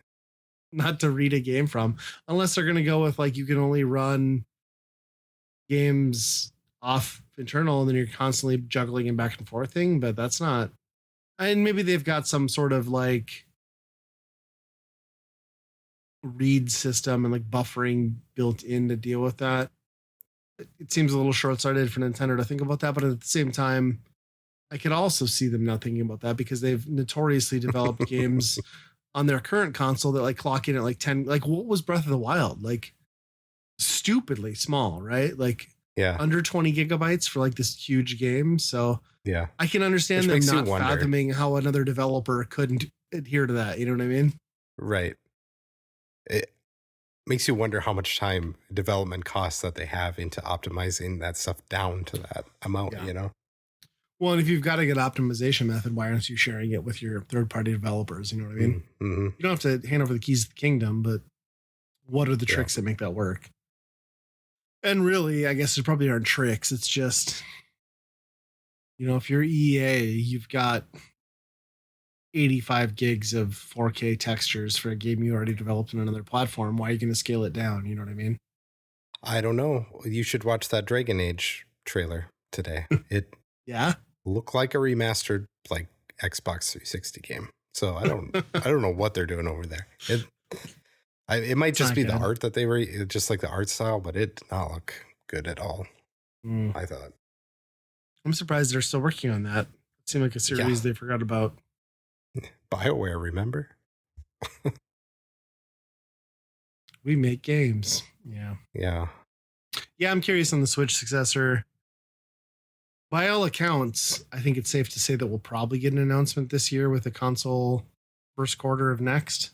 Speaker 1: Not to read a game from, unless they're going to go with like you can only run games off internal and then you're constantly juggling and back and forth thing. But that's not. And maybe they've got some sort of like read system and like buffering built in to deal with that. It seems a little short-sighted for Nintendo to think about that, but at the same time, I could also see them not thinking about that because they've notoriously developed games on their current console that like clock in at like 10. Like what was Breath of the Wild? Like stupidly small, right? Like
Speaker 2: Yeah,
Speaker 1: under 20 gigabytes for like this huge game. So
Speaker 2: yeah.
Speaker 1: I can understand
Speaker 2: Which
Speaker 1: them
Speaker 2: makes you
Speaker 1: not
Speaker 2: wonder,
Speaker 1: fathoming how another developer couldn't adhere to that. You know what I mean?
Speaker 2: right? It makes you wonder how much time development costs that they have into optimizing that stuff down to that amount.
Speaker 1: Yeah.
Speaker 2: You know.
Speaker 1: Well, and if you've got a good optimization method, why aren't you sharing it with your third-party developers? You know what I mean?
Speaker 2: Mm-hmm.
Speaker 1: You don't have to hand over the keys to the kingdom, but what are the
Speaker 2: Yeah.
Speaker 1: tricks that make that work? And really, I guess there probably aren't tricks. It's just, if you're EA, you've got 85 gigs of 4K textures for a game you already developed on another platform. Why are you going to scale it down? You know what I mean?
Speaker 2: I don't know. You should watch that Dragon Age trailer today. It
Speaker 1: Yeah.
Speaker 2: looked like a remastered like Xbox 360 game. So I don't know what they're doing over there. It might
Speaker 1: It's
Speaker 2: just
Speaker 1: not
Speaker 2: be the
Speaker 1: good.
Speaker 2: art that they were just like the art style, but it did not look good at all.
Speaker 1: Mm.
Speaker 2: I thought.
Speaker 1: I'm surprised they're still working on that. It seemed like a series they forgot about.
Speaker 2: BioWare, remember?
Speaker 1: We make games. Yeah.
Speaker 2: Yeah.
Speaker 1: Yeah, I'm curious on the Switch successor. By all accounts, I think it's safe to say that we'll probably get an announcement this year with the console first quarter of next.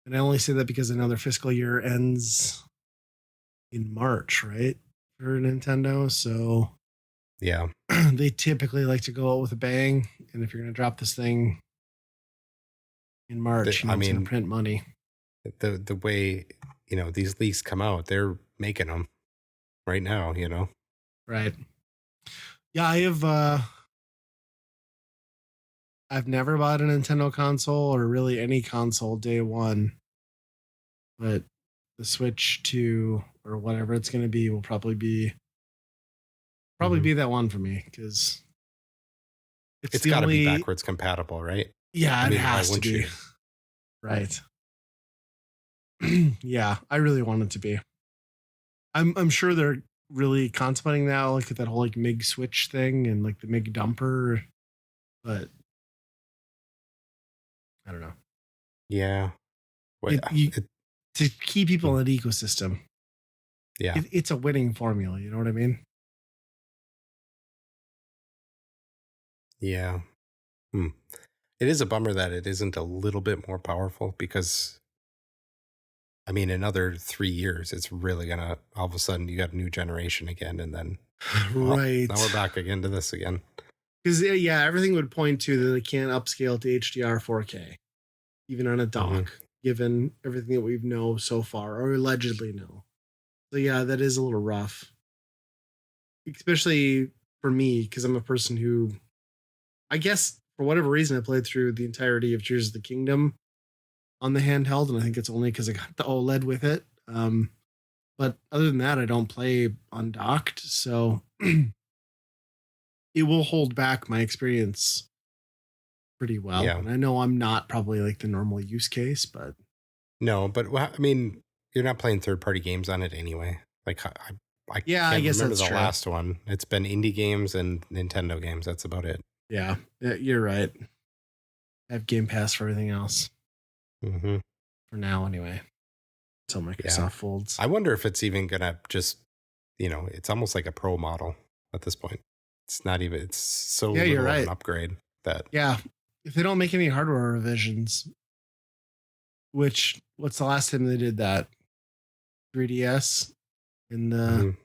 Speaker 1: And I only say that because I know their fiscal year ends in March, right? For Nintendo. So
Speaker 2: Yeah.
Speaker 1: they typically like to go out with a bang. And if you're going to drop this thing in March, it's going to print money.
Speaker 2: The way, these leaks come out, they're making them right now,
Speaker 1: Right. Yeah, I've never bought a Nintendo console or really any console day one, but the Switch 2 or whatever it's going to be will probably be that one for me because
Speaker 2: it's got to be backwards compatible, right?
Speaker 1: Yeah, it has to be. Right. Yeah, I really want it to be. I'm sure they're really contemplating now, like that whole like MIG switch thing and like the MIG dumper, but I don't know.
Speaker 2: Yeah.
Speaker 1: To keep people in an ecosystem.
Speaker 2: Yeah.
Speaker 1: It's a winning formula. You know what I mean?
Speaker 2: Yeah. It is a bummer that it isn't a little bit more powerful because, in another 3 years, it's really going to, all of a sudden, you got a new generation again. And then,
Speaker 1: right.
Speaker 2: Now we're back again to this again.
Speaker 1: Because, yeah, everything would point to that they can't upscale to HDR 4K, even on a dock, given everything that we know so far or allegedly know. So, yeah, that is a little rough. Especially for me, because I'm a person who, I guess, for whatever reason, I played through the entirety of Tears of the Kingdom on the handheld, and I think it's only because I got the OLED with it. But other than that, I don't play undocked, so it will hold back my experience pretty well.
Speaker 2: Yeah.
Speaker 1: And I know I'm not probably like the normal use case, but
Speaker 2: no, but you're not playing third-party games on it anyway. Like I
Speaker 1: Yeah, I
Speaker 2: can't
Speaker 1: guess
Speaker 2: remember
Speaker 1: that's
Speaker 2: the
Speaker 1: true.
Speaker 2: last one. It's been indie games and Nintendo games. That's about it.
Speaker 1: Yeah, you're right. I have Game Pass for everything else
Speaker 2: Hmm.
Speaker 1: for now, anyway. Until
Speaker 2: Yeah.
Speaker 1: Microsoft folds.
Speaker 2: I wonder if it's even gonna just, it's almost like a pro model at this point. It's not even. It's so
Speaker 1: Yeah, you're
Speaker 2: little of
Speaker 1: right.
Speaker 2: an upgrade that.
Speaker 1: Yeah, if they don't make any hardware revisions, what's the last time they did that? 3DS, and
Speaker 2: Mhm.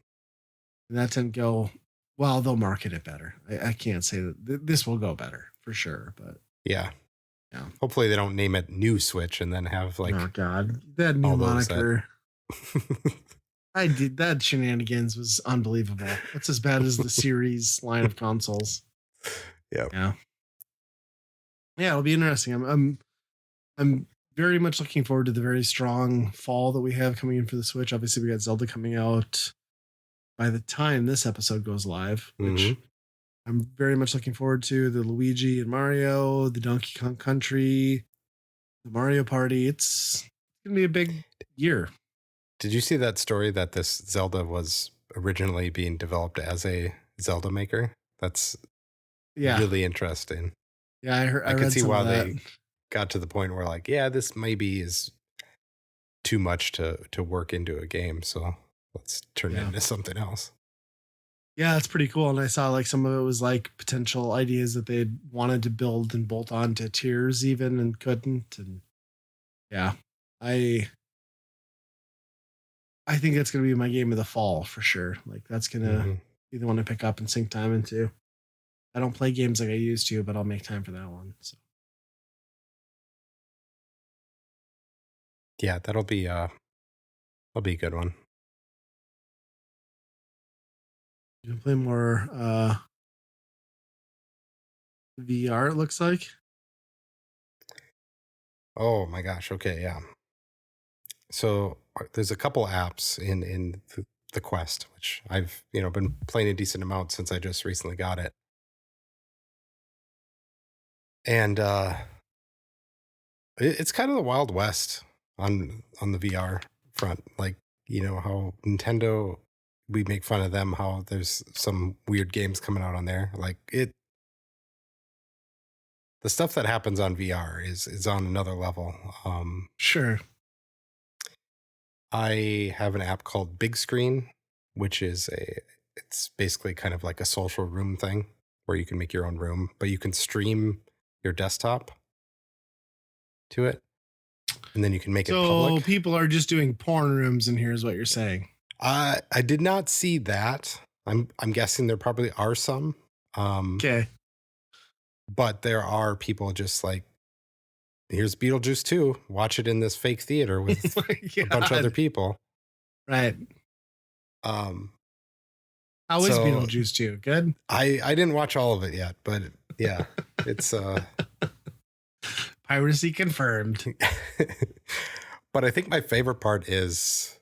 Speaker 1: that didn't go well. They'll market it better. I can't say that this will go better for sure, but
Speaker 2: Yeah.
Speaker 1: yeah.
Speaker 2: Hopefully they don't name it New Switch and then have like
Speaker 1: Oh God, that new
Speaker 2: all those
Speaker 1: moniker. I did that shenanigans was unbelievable. That's as bad as the series line of consoles.
Speaker 2: Yeah.
Speaker 1: Yeah. Yeah, it'll be interesting. I'm very much looking forward to the very strong fall that we have coming in for the Switch. Obviously, we got Zelda coming out by the time this episode goes live, which
Speaker 2: Mhm.
Speaker 1: I'm very much looking forward to. The Luigi and Mario, the Donkey Kong Country, the Mario Party. It's gonna be a big year.
Speaker 2: Did you see that story that this Zelda was originally being developed as a Zelda maker? That's
Speaker 1: Yeah,
Speaker 2: really interesting.
Speaker 1: yeah. I
Speaker 2: I could
Speaker 1: read
Speaker 2: see
Speaker 1: some
Speaker 2: why
Speaker 1: of that.
Speaker 2: they got to the point where like, yeah, this maybe is too much to work into a game, so let's turn it
Speaker 1: Yeah.
Speaker 2: into something else.
Speaker 1: Yeah, it's pretty cool. And I saw like some of it was like potential ideas that they wanted to build and bolt on to tiers even and couldn't. And yeah, I I think that's gonna be my game of the fall for sure. Like that's gonna
Speaker 2: Mhm.
Speaker 1: be the one to pick up and sink time into. I don't play games like I used to, but I'll make time for that one. So
Speaker 2: Yeah, that'll be a good one.
Speaker 1: you can play more VR, it looks like.
Speaker 2: Oh my gosh. Okay, yeah. So there's a couple apps in the Quest, which I've been playing a decent amount since I just recently got it, and it's kind of the Wild West on the VR front. Like how Nintendo, we make fun of them, how there's some weird games coming out on there. Like the stuff that happens on VR is on another level.
Speaker 1: Sure.
Speaker 2: I have an app called Big Screen, which is it's basically kind of like a social room thing where you can make your own room, but you can stream your desktop to it, and then you can make it
Speaker 1: So
Speaker 2: public.
Speaker 1: people are just doing porn rooms in here, is what you're saying.
Speaker 2: I did not see that. I'm guessing there probably are some,
Speaker 1: Okay.
Speaker 2: but there are people just like, here's Beetlejuice 2. Watch it in this fake theater with
Speaker 1: Oh my
Speaker 2: a bunch of other
Speaker 1: God.
Speaker 2: people.
Speaker 1: Right.
Speaker 2: Um,
Speaker 1: How is
Speaker 2: so
Speaker 1: Beetlejuice 2? Good.
Speaker 2: I didn't watch all of it yet, but yeah, it's
Speaker 1: Piracy confirmed.
Speaker 2: but I think my favorite part is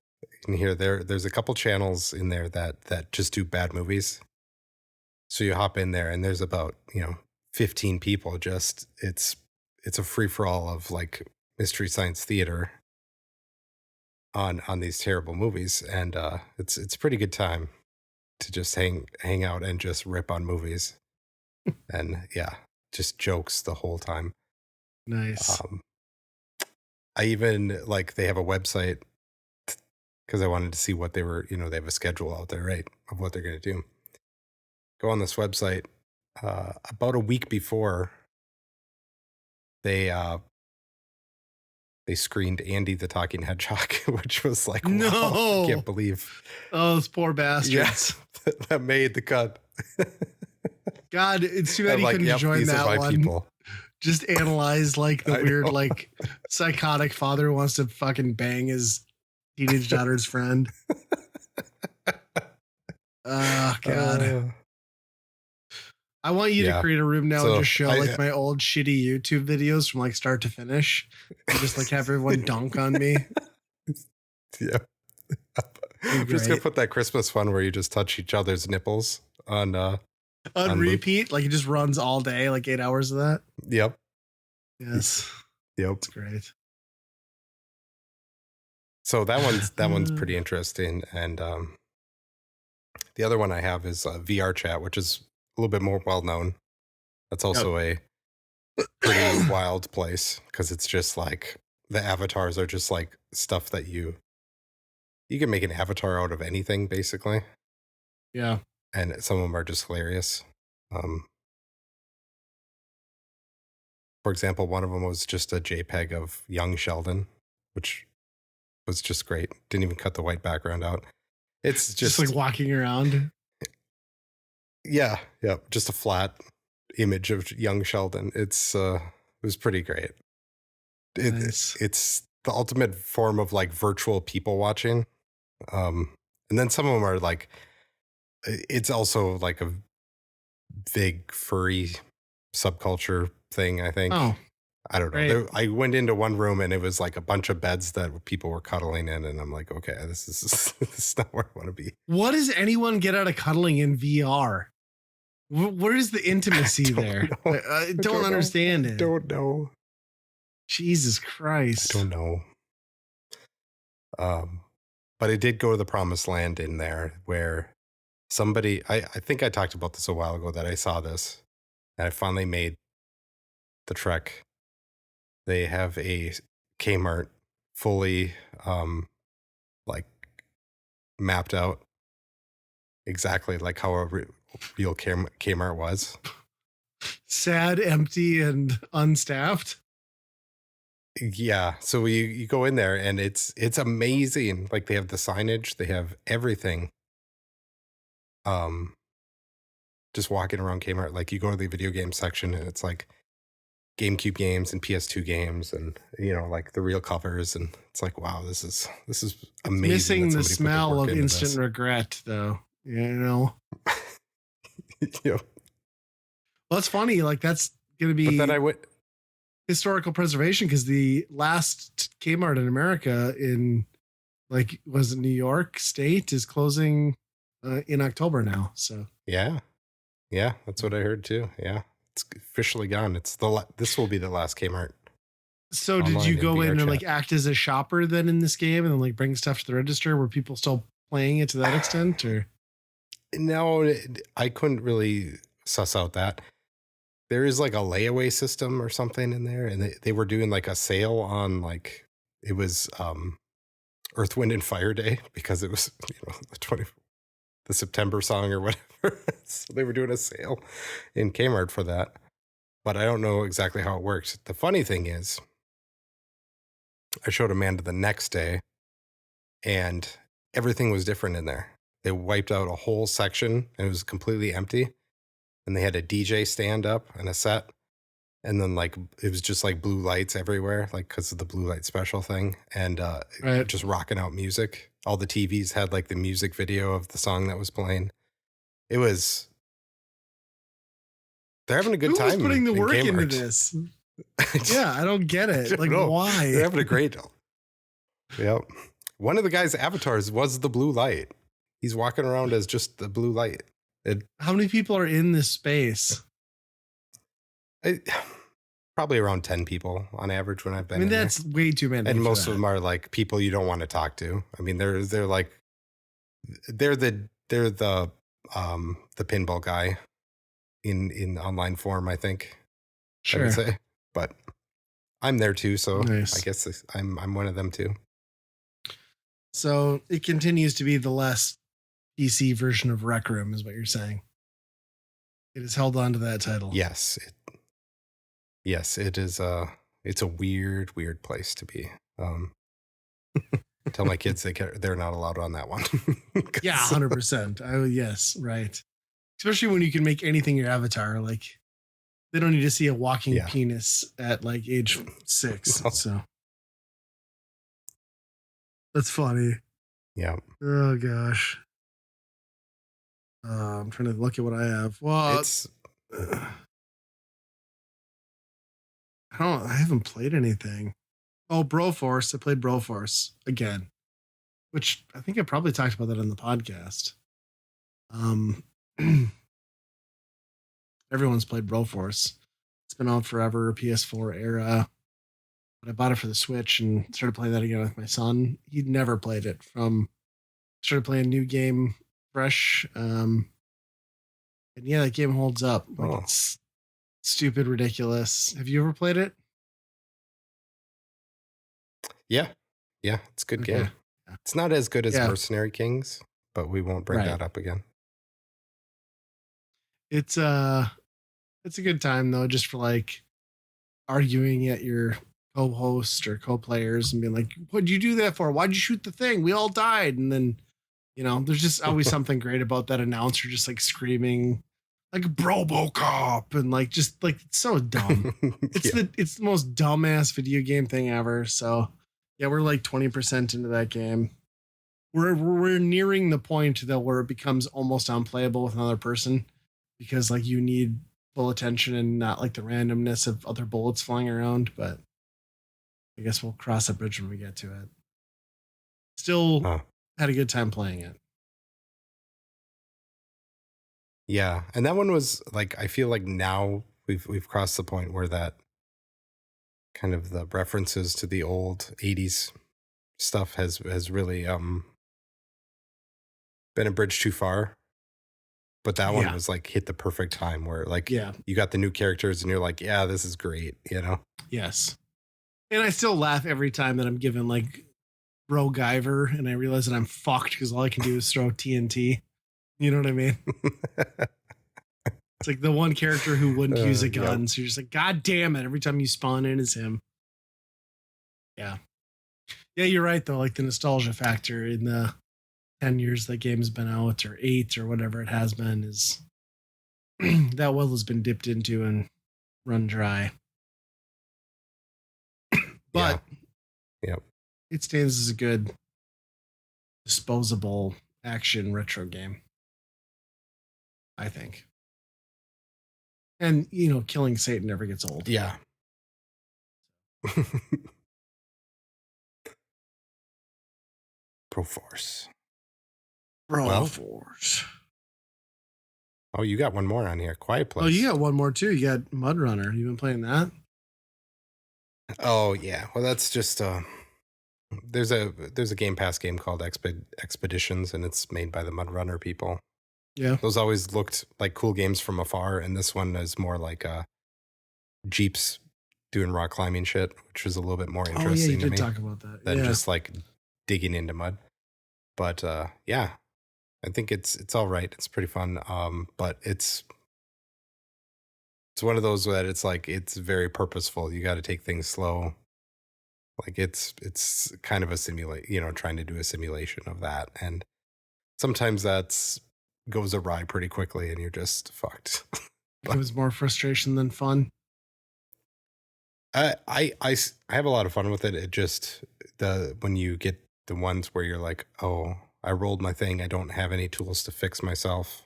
Speaker 2: in here. There's a couple channels in there that just do bad movies. So you hop in there and there's about 15 people. Just it's a free for all of like Mystery Science Theater on these terrible movies, and it's a pretty good time to just hang out and just rip on movies, and yeah, just jokes the whole time.
Speaker 1: Nice.
Speaker 2: Um, I even like they have a website because I wanted to see what they were. They have a schedule out there, right, of what they're going to do. Go on this website. About a week before they screened Andy the Talking Hedgehog, which was like, wow,
Speaker 1: No.
Speaker 2: I can't believe.
Speaker 1: Oh, those poor bastards.
Speaker 2: Yes, that made the cut.
Speaker 1: God, it's too bad
Speaker 2: I'm
Speaker 1: you
Speaker 2: like,
Speaker 1: couldn't
Speaker 2: yep,
Speaker 1: join
Speaker 2: these are
Speaker 1: that
Speaker 2: my
Speaker 1: one.
Speaker 2: people.
Speaker 1: Just analyze like the
Speaker 2: I
Speaker 1: weird,
Speaker 2: know.
Speaker 1: like psychotic father who wants to fucking bang his teenage daughter's friend. Oh God. I want you to
Speaker 2: Yeah.
Speaker 1: create a room now and
Speaker 2: So
Speaker 1: just show like my old shitty YouTube videos from like start to finish. And just like have everyone dunk on me.
Speaker 2: Yeah. I'm just gonna put that Christmas one where you just touch each other's nipples on
Speaker 1: On
Speaker 2: loop.
Speaker 1: repeat, like it just runs all day, like 8 hours of that.
Speaker 2: Yep.
Speaker 1: Yes.
Speaker 2: Yep.
Speaker 1: It's great.
Speaker 2: So that one's pretty interesting, and The other one I have is VR Chat, which is a little bit more well known. That's also a pretty wild place because it's just like the avatars are just like stuff that you can make an avatar out of anything basically.
Speaker 1: Yeah.
Speaker 2: And some of them are just hilarious. For example, one of them was just a JPEG of young Sheldon, which was just great. Didn't even cut the white background out. It's
Speaker 1: Just like walking around.
Speaker 2: Yeah, just a flat image of young Sheldon. It was pretty great.
Speaker 1: Nice.
Speaker 2: It's the ultimate form of like virtual people watching. And then some of them are like, it's also like a big furry subculture thing, I think.
Speaker 1: Oh,
Speaker 2: I don't know. I went into one room and it was like a bunch of beds that people were cuddling in, and I'm like, okay, this is not where I want to be.
Speaker 1: What does anyone get out of cuddling in VR? Where is the intimacy there? I don't understand it.
Speaker 2: I don't know.
Speaker 1: Jesus Christ.
Speaker 2: I don't know. But I did go to the promised land in there where somebody, I think I talked about this a while ago that I saw this, and I finally made the trek. They have a Kmart fully like mapped out exactly like how a real Kmart was.
Speaker 1: Sad, empty, and unstaffed.
Speaker 2: Yeah, so you go in there and it's amazing. Like they have the signage, they have everything. Just walking around Kmart, like you go to the video game section and it's like GameCube games and PS2 games, and like the real covers, and it's like, wow, this is amazing.
Speaker 1: Missing the smell of instant regret, though.
Speaker 2: Yeah.
Speaker 1: Well, it's funny. Like that's gonna be.
Speaker 2: But then I went
Speaker 1: historical preservation because the last Kmart in America in was it New York State is closing in October now. So
Speaker 2: yeah, that's what I heard too. Yeah. It's officially gone. This will be the last Kmart.
Speaker 1: So did you go in and act as a shopper then in this game and then bring stuff to the register? Were people still playing it to that extent, or?
Speaker 2: No, I couldn't really suss out that. There is like a layaway system or something in there, and they were doing like a sale on it was Earth, Wind and Fire Day because it was the September song or whatever. So they were doing a sale in Kmart for that. But I don't know exactly how it worked. The funny thing is, I showed Amanda the next day and everything was different in there. They wiped out a whole section and it was completely empty. And they had a DJ stand up and a set. And then it was just blue lights everywhere, because of the blue light special thing. And just rocking out music. All the TVs had the music video of the song that was playing. It was, they're having a good time.
Speaker 1: Who's putting the work into this? Yeah, I don't get it. Why?
Speaker 2: They're having a great. Yep. One of the guy's avatars was the blue light. He's walking around as just the blue light.
Speaker 1: How many people are in this space?
Speaker 2: Probably around 10 people on average when I've been.
Speaker 1: I mean, that's way too many.
Speaker 2: And most of them are people you don't want to talk to. I mean, they're the pinball guy in online form, I think.
Speaker 1: Sure.
Speaker 2: I would say. But I'm there too, so
Speaker 1: nice.
Speaker 2: I guess I'm one of them too.
Speaker 1: So it continues to be the less PC version of Rec Room, is what you're saying. It has held on to that title.
Speaker 2: Yes. It is. It's a weird place to be. Tell my kids they're not allowed on that one.
Speaker 1: Yeah, 100%. Yes, right. Especially when you can make anything your avatar. They don't need to see a walking penis at age 6. No. So that's funny.
Speaker 2: Yeah.
Speaker 1: Oh gosh. I'm trying to look at what I have. Well, I haven't played anything. Oh, Broforce. I played Broforce again, which I think I probably talked about that on the podcast. Everyone's played Broforce. It's been out forever, PS4 era. But I bought it for the Switch and started playing that again with my son. He'd never played it. Started playing a new game fresh. And yeah, that game holds up. Like
Speaker 2: Oh.
Speaker 1: it's stupid, ridiculous. Have you ever played it?
Speaker 2: Yeah. Yeah. It's a good
Speaker 1: Okay.
Speaker 2: game.
Speaker 1: Yeah.
Speaker 2: It's not as good as
Speaker 1: Yeah.
Speaker 2: Mercenary Kings, but we won't bring
Speaker 1: Right.
Speaker 2: that up again.
Speaker 1: It's a good time though, just for like arguing at your co-host or co-players and being like, "What'd you do that for? Why'd you shoot the thing? We all died." And then, there's just always something great about that announcer just like screaming like "Brobocop" and like just like it's so dumb. It's
Speaker 2: Yeah.
Speaker 1: the most dumbass video game thing ever. So yeah, we're like 20% into that game. We're nearing the point that where it becomes almost unplayable with another person because like you need full attention and not like the randomness of other bullets flying around. But I guess we'll cross that bridge when we get to it. Still had a good time playing it.
Speaker 2: Yeah. And that one was like, I feel like now we've crossed the point where that kind of the references to the old 80s stuff has really been a bridge too far. But that one was like hit the perfect time where like you got the new characters and you're like, yeah, this is great,
Speaker 1: Yes. And I still laugh every time that I'm given like Bro Guyver and I realize that I'm fucked because all I can do is throw TNT. You know what I mean? It's like the one character who wouldn't use a gun. Yep. So you're just like, God damn it. Every time you spawn in is him. Yeah. Yeah, you're right though. Like the nostalgia factor in the 10 years that game's been out or 8 or whatever it has been is that well has been dipped into and run dry. But it stands as a good disposable action retro game, I think. And killing Satan never gets old.
Speaker 2: Yeah. Proforce. Oh, you got one more on here. Quiet Place.
Speaker 1: Oh, you got one more too. You got Mud Runner. You been playing that?
Speaker 2: Oh yeah. Well, that's just there's a Game Pass game called Expeditions, and it's made by the Mud Runner people.
Speaker 1: Yeah.
Speaker 2: Those always looked like cool games from afar, and this one is more like Jeeps doing rock climbing shit, which was a little bit more interesting to me.
Speaker 1: Talk about that.
Speaker 2: Than just like digging into mud. But yeah, I think it's all right. It's pretty fun. But it's one of those that it's like it's very purposeful. You got to take things slow. Like it's kind of a trying to do a simulation of that, and sometimes that's goes awry pretty quickly, and you're just fucked.
Speaker 1: It was more frustration than fun.
Speaker 2: I have a lot of fun with it. It just when you get the ones where you're like, oh, I rolled my thing. I don't have any tools to fix myself.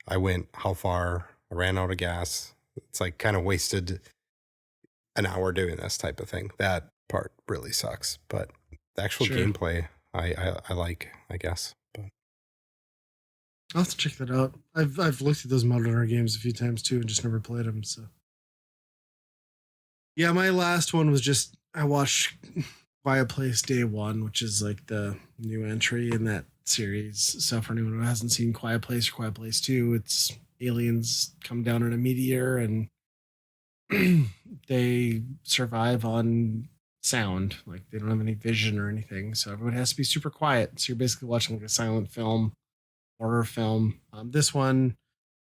Speaker 2: I went how far? I ran out of gas. It's like kind of wasted an hour doing this type of thing. That part really sucks. But the actual gameplay, I like, I guess. But
Speaker 1: I'll have to check that out. I've looked at those Mud Runner games a few times too and just never played them. So yeah, my last one was just I watched Quiet Place Day One, which is like the new entry in that series. So for anyone who hasn't seen Quiet Place or Quiet Place 2, it's aliens come down in a meteor and they survive on sound. Like they don't have any vision or anything. So everyone has to be super quiet. So you're basically watching like a silent film, horror film. This one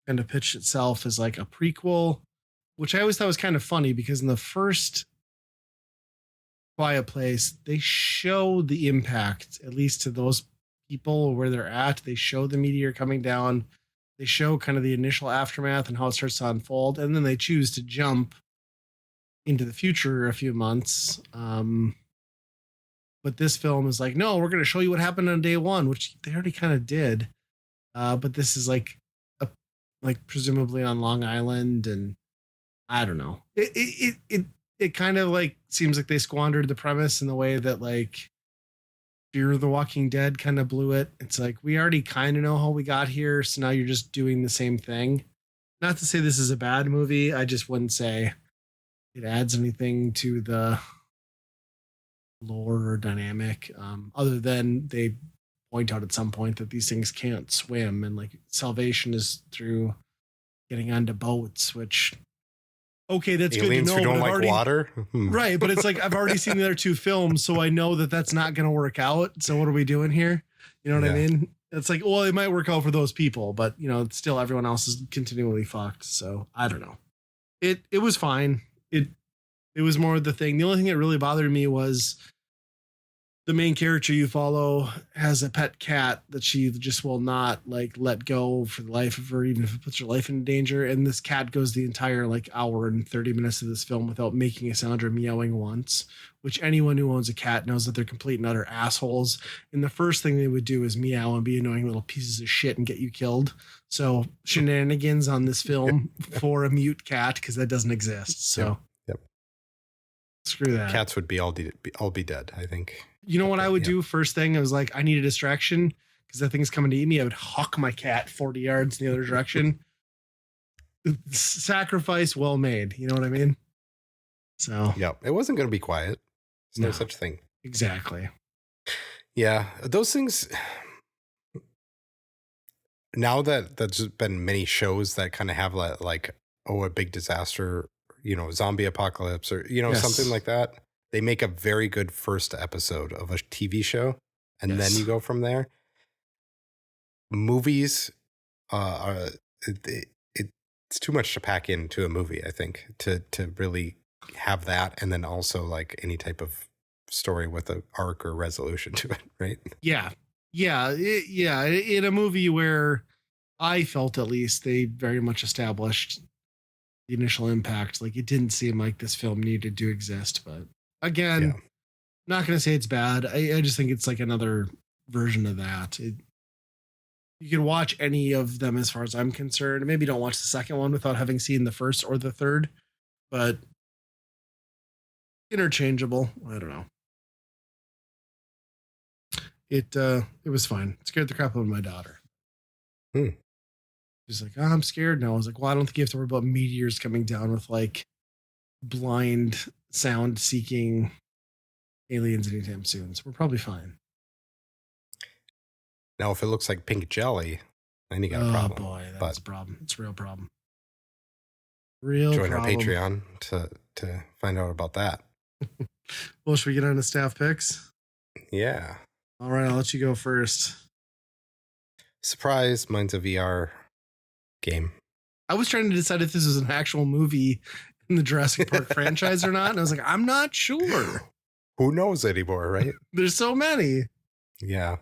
Speaker 1: kind of pitched itself as like a prequel, which I always thought was kind of funny because in the first Quiet Place, they show the impact, at least to those people where they're at. They show the meteor coming down. They show kind of the initial aftermath and how it starts to unfold. And then they choose to jump into the future a few months. But this film is like, no, we're going to show you what happened on day one, which they already kind of did. But this is like presumably on Long Island. And I don't know. It kind of like seems like they squandered the premise in the way that like Fear the Walking Dead kind of blew it. It's like, we already kind of know how we got here. So now you're just doing the same thing. Not to say this is a bad movie. I just wouldn't say it adds anything to the lore or dynamic. Other than they point out at some point that these things can't swim, and like salvation is through getting onto boats, which okay, that's
Speaker 2: Aliens
Speaker 1: good
Speaker 2: who
Speaker 1: to know.
Speaker 2: don't
Speaker 1: But I've
Speaker 2: like
Speaker 1: already
Speaker 2: water.
Speaker 1: right, but it's like I've already seen the other two films, so I know that that's not going to work out. So what are we doing here? You know what I mean? It's like, well, it might work out for those people, but still everyone else is continually fucked. So I don't know. It was fine. It was more the thing. The only thing that really bothered me was the main character you follow has a pet cat that she just will not like let go for the life of her, even if it puts her life in danger. And this cat goes the entire like hour and 30 minutes of this film without making a sound or meowing once, which anyone who owns a cat knows that they're complete and utter assholes. And the first thing they would do is meow and be annoying little pieces of shit and get you killed. So shenanigans on this film for a mute cat, because that doesn't exist. So
Speaker 2: Yep.
Speaker 1: Screw that.
Speaker 2: Cats would be all be dead, I think.
Speaker 1: You know what I would do first thing? I was like, I need a distraction because that thing's coming to eat me. I would hawk my cat 40 yards in the other direction. Sacrifice well made. You know what I mean? So
Speaker 2: Yep. It wasn't going to be quiet. There's no such thing.
Speaker 1: Exactly.
Speaker 2: Yeah. Those things. Now that there's been many shows that kind of have like, a big disaster, zombie apocalypse or, something like that. They make a very good first episode of a TV show, and then you go from there. Movies, it's too much to pack into a movie, I think, to really have that, and then also like any type of story with an arc or resolution to it, right?
Speaker 1: Yeah. In a movie where I felt at least they very much established the initial impact. Like it didn't seem like this film needed to exist, but again, not going to say it's bad. I just think it's like another version of that. You can watch any of them as far as I'm concerned. Maybe don't watch the second one without having seen the first or the third, but interchangeable. I don't know. It was fine. It scared the crap out of my daughter. She's like, oh, I'm scared now. I was like, well, I don't think you have to worry about meteors coming down with like blind sound seeking aliens anytime soon. So we're probably fine.
Speaker 2: Now, if it looks like pink jelly, then you got a problem.
Speaker 1: Oh boy, that's a problem. It's a real problem.
Speaker 2: Join our Patreon to find out about that.
Speaker 1: Well, should we get on to staff picks?
Speaker 2: Yeah.
Speaker 1: All right, I'll let you go first.
Speaker 2: Surprise, mine's a VR game.
Speaker 1: I was trying to decide if this was an actual movie in the Jurassic Park franchise or not. And I was like, I'm not sure.
Speaker 2: Who knows anymore, right?
Speaker 1: There's so many.
Speaker 2: Yeah.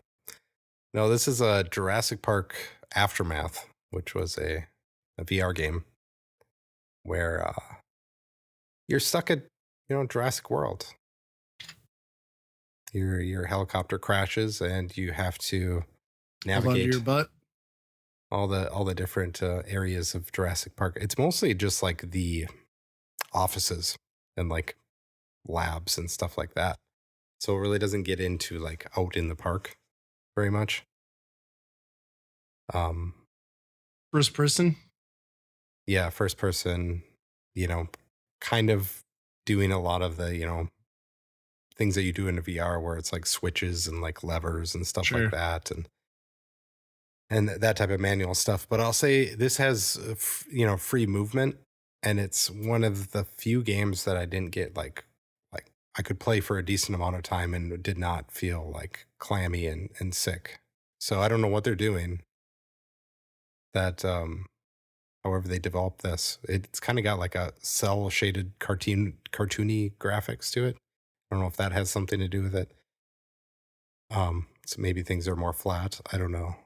Speaker 2: No, this is a Jurassic Park Aftermath, which was a VR game where you're stuck at, Jurassic World. Your helicopter crashes and you have to navigate
Speaker 1: your butt.
Speaker 2: all the different areas of Jurassic Park. It's mostly just like the offices and like labs and stuff like that. So it really doesn't get into like out in the park very much.
Speaker 1: First person?
Speaker 2: Yeah, first person, kind of doing a lot of the, things that you do in a VR where it's like switches and like levers and stuff like that and that type of manual stuff. But I'll say this has, free movement, and it's one of the few games that I didn't get like I could play for a decent amount of time and did not feel like clammy and sick. So I don't know what they're doing that, however they developed this. It's kind of got like a cell shaded cartoony graphics to it. I don't know if that has something to do with it. So maybe things are more flat. I don't know.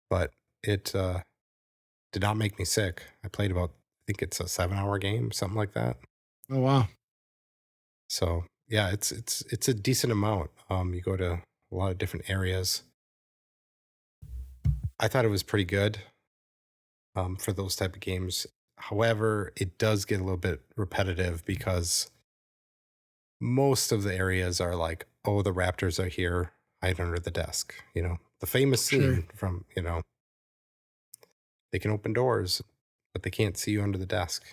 Speaker 2: But it did not make me sick. I played about, I think it's a 7-hour game, something like that.
Speaker 1: Oh, wow.
Speaker 2: So yeah, it's a decent amount. You go to a lot of different areas. I thought it was pretty good for those type of games. However, it does get a little bit repetitive because most of the areas are like, oh, the raptors are here, hide under the desk. The famous scene from, they can open doors, but they can't see you under the desk,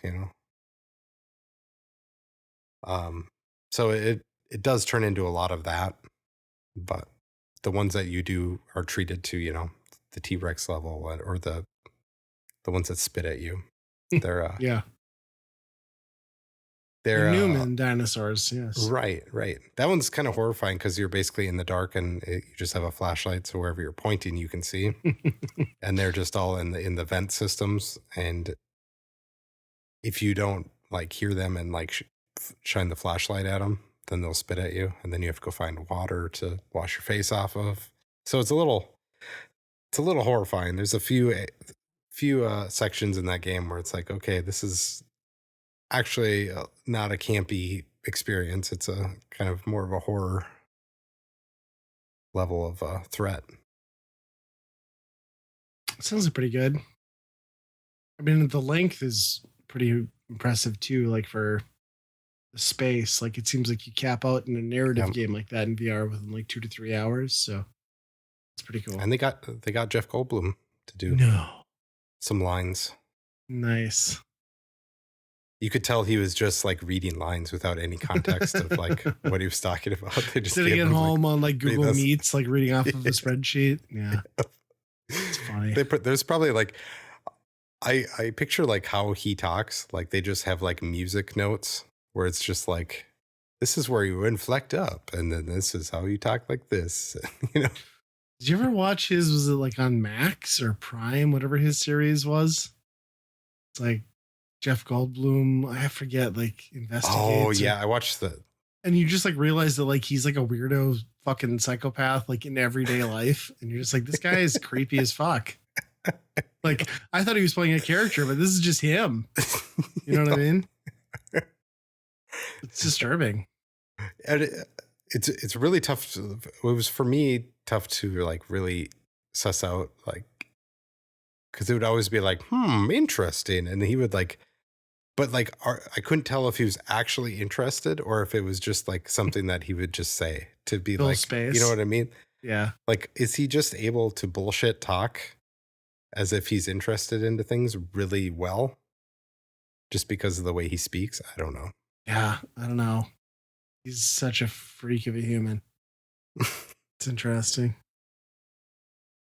Speaker 2: So it does turn into a lot of that, but the ones that you do are treated to, the T-Rex level or the ones that spit at you. They're
Speaker 1: Yeah.
Speaker 2: they're
Speaker 1: Newman dinosaurs. Yes.
Speaker 2: right. That one's kind of horrifying because you're basically in the dark and you just have a flashlight, so wherever you're pointing, you can see. And they're just all in the vent systems, and if you don't like hear them and like shine the flashlight at them, then they'll spit at you, and then you have to go find water to wash your face off of. So it's a little horrifying. There's a few sections in that game where it's like, okay, this is actually not a campy experience. It's a kind of more of a horror level of threat.
Speaker 1: Sounds pretty good. I mean, the length is pretty impressive too. Like for the space, like it seems like you cap out in a narrative game like that in VR within like 2 to 3 hours. So it's pretty cool.
Speaker 2: And they got Jeff Goldblum to do some lines.
Speaker 1: Nice.
Speaker 2: You could tell he was just like reading lines without any context of like what he was talking about. They just
Speaker 1: sitting at home on like Google Meets, like reading off of a spreadsheet. Yeah. It's funny.
Speaker 2: There's probably like, I picture like how he talks. Like they just have like music notes where it's just like, this is where you inflect up. And then this is how you talk like this, Did
Speaker 1: you ever watch his, was it like on Max or Prime, whatever his series was? It's like Jeff Goldblum, I forget, like investigates.
Speaker 2: Oh yeah, I watched that.
Speaker 1: And you just like realize that like he's like a weirdo fucking psychopath like in everyday life, and you're just like, this guy is creepy as fuck. Like I thought he was playing a character, but this is just him. You know what I mean? It's disturbing.
Speaker 2: And it's really tough. It was for me tough to like really suss out, like, because it would always be like, interesting, and he would like. But like, I couldn't tell if he was actually interested or if it was just like something that he would just say to be like,
Speaker 1: space.
Speaker 2: You know what I mean?
Speaker 1: Yeah.
Speaker 2: Like, is he just able to bullshit talk as if he's interested into things really well? Just because of the way he speaks? I don't know.
Speaker 1: Yeah, I don't know. He's such a freak of a human. It's interesting.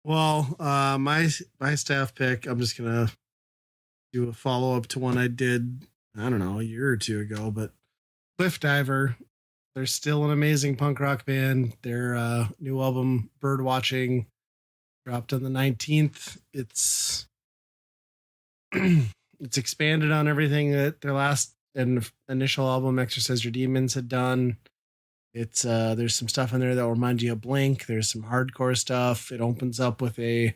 Speaker 1: Well, my staff pick, I'm just gonna do a follow-up to one I did, I don't know, a year or two ago, but Cliff Diver. They're still an amazing punk rock band. Their new album, Bird Watching, dropped on the 19th. It's it's expanded on everything that their last and initial album, Exorcise Your Demons, had done. It's there's some stuff in there that will remind you of Blink. There's some hardcore stuff. It opens up with a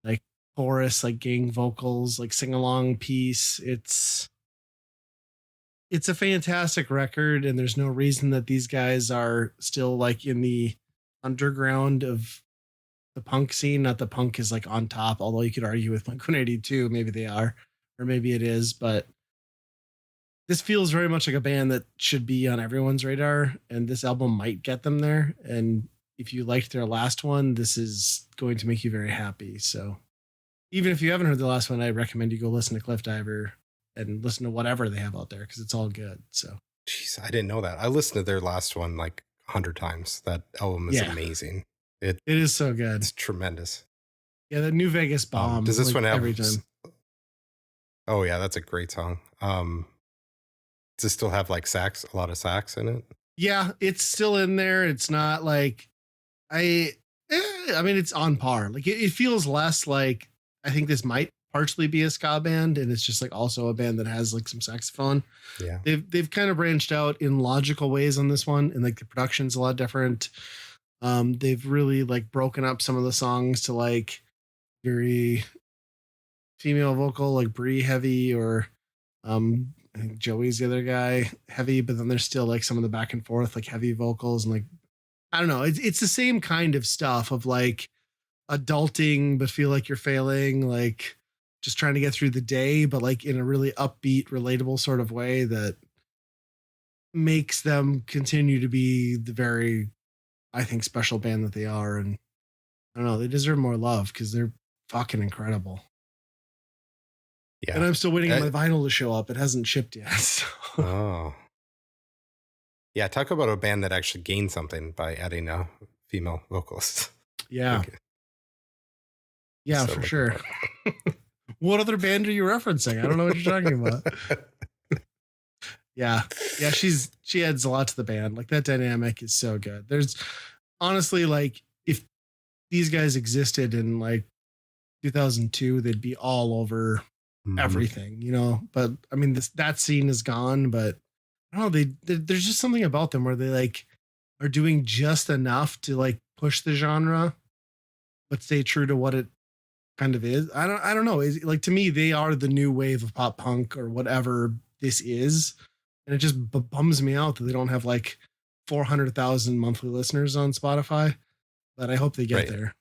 Speaker 1: like chorus, like gang vocals, like sing along piece. It's a fantastic record, and there's no reason that these guys are still like in the underground of the punk scene. Not the punk is like on top, although you could argue with Blink-182, maybe they are, or maybe it is, but this feels very much like a band that should be on everyone's radar, and this album might get them there. And if you liked their last one, this is going to make you very happy. So even if you haven't heard the last one, I recommend you go listen to Cliff Diver and listen to whatever they have out there, because it's all good. So,
Speaker 2: jeez, I didn't know that. I listened to their last one like 100 times. That album is amazing. It
Speaker 1: is so good.
Speaker 2: It's tremendous.
Speaker 1: Yeah, the New Vegas Bomb.
Speaker 2: Does this
Speaker 1: like
Speaker 2: one have
Speaker 1: every time?
Speaker 2: Oh yeah, that's a great song. Does it still have like a lot of sax in it?
Speaker 1: Yeah, it's still in there. It's not like I mean, it's on par. Like it feels less like, I think this might partially be a ska band, and it's just like also a band that has like some saxophone.
Speaker 2: Yeah.
Speaker 1: They've kind of branched out in logical ways on this one, and like the production's a lot different. They've really like broken up some of the songs to like very female vocal, like Brie heavy, or I think Joey's the other guy heavy, but then there's still like some of the back and forth, like heavy vocals, and like, I don't know. It's the same kind of stuff of like adulting, but feel like you're failing, like just trying to get through the day, but like in a really upbeat, relatable sort of way that makes them continue to be the very, I think, special band that they are. And I don't know, they deserve more love because they're fucking incredible. Yeah. And I'm still waiting on my vinyl to show up. It hasn't shipped yet. So.
Speaker 2: Oh. Yeah, talk about a band that actually gained something by adding a female vocalists.
Speaker 1: Yeah.
Speaker 2: Okay.
Speaker 1: Yeah,
Speaker 2: So
Speaker 1: for
Speaker 2: looking
Speaker 1: sure.
Speaker 2: for
Speaker 1: What other band are you referencing? I don't know what you're talking about. Yeah. Yeah, she adds a lot to the band. Like, that dynamic is so good. There's honestly, like, if these guys existed in like 2002, they'd be all over everything, you know. But I mean, that scene is gone, but I don't know, there's just something about them where they like are doing just enough to like push the genre but stay true to what it kind of is. I don't know. Is like, to me, they are the new wave of pop punk or whatever this is. And it just bums me out that they don't have like 400,000 monthly listeners on Spotify, but I hope they get there.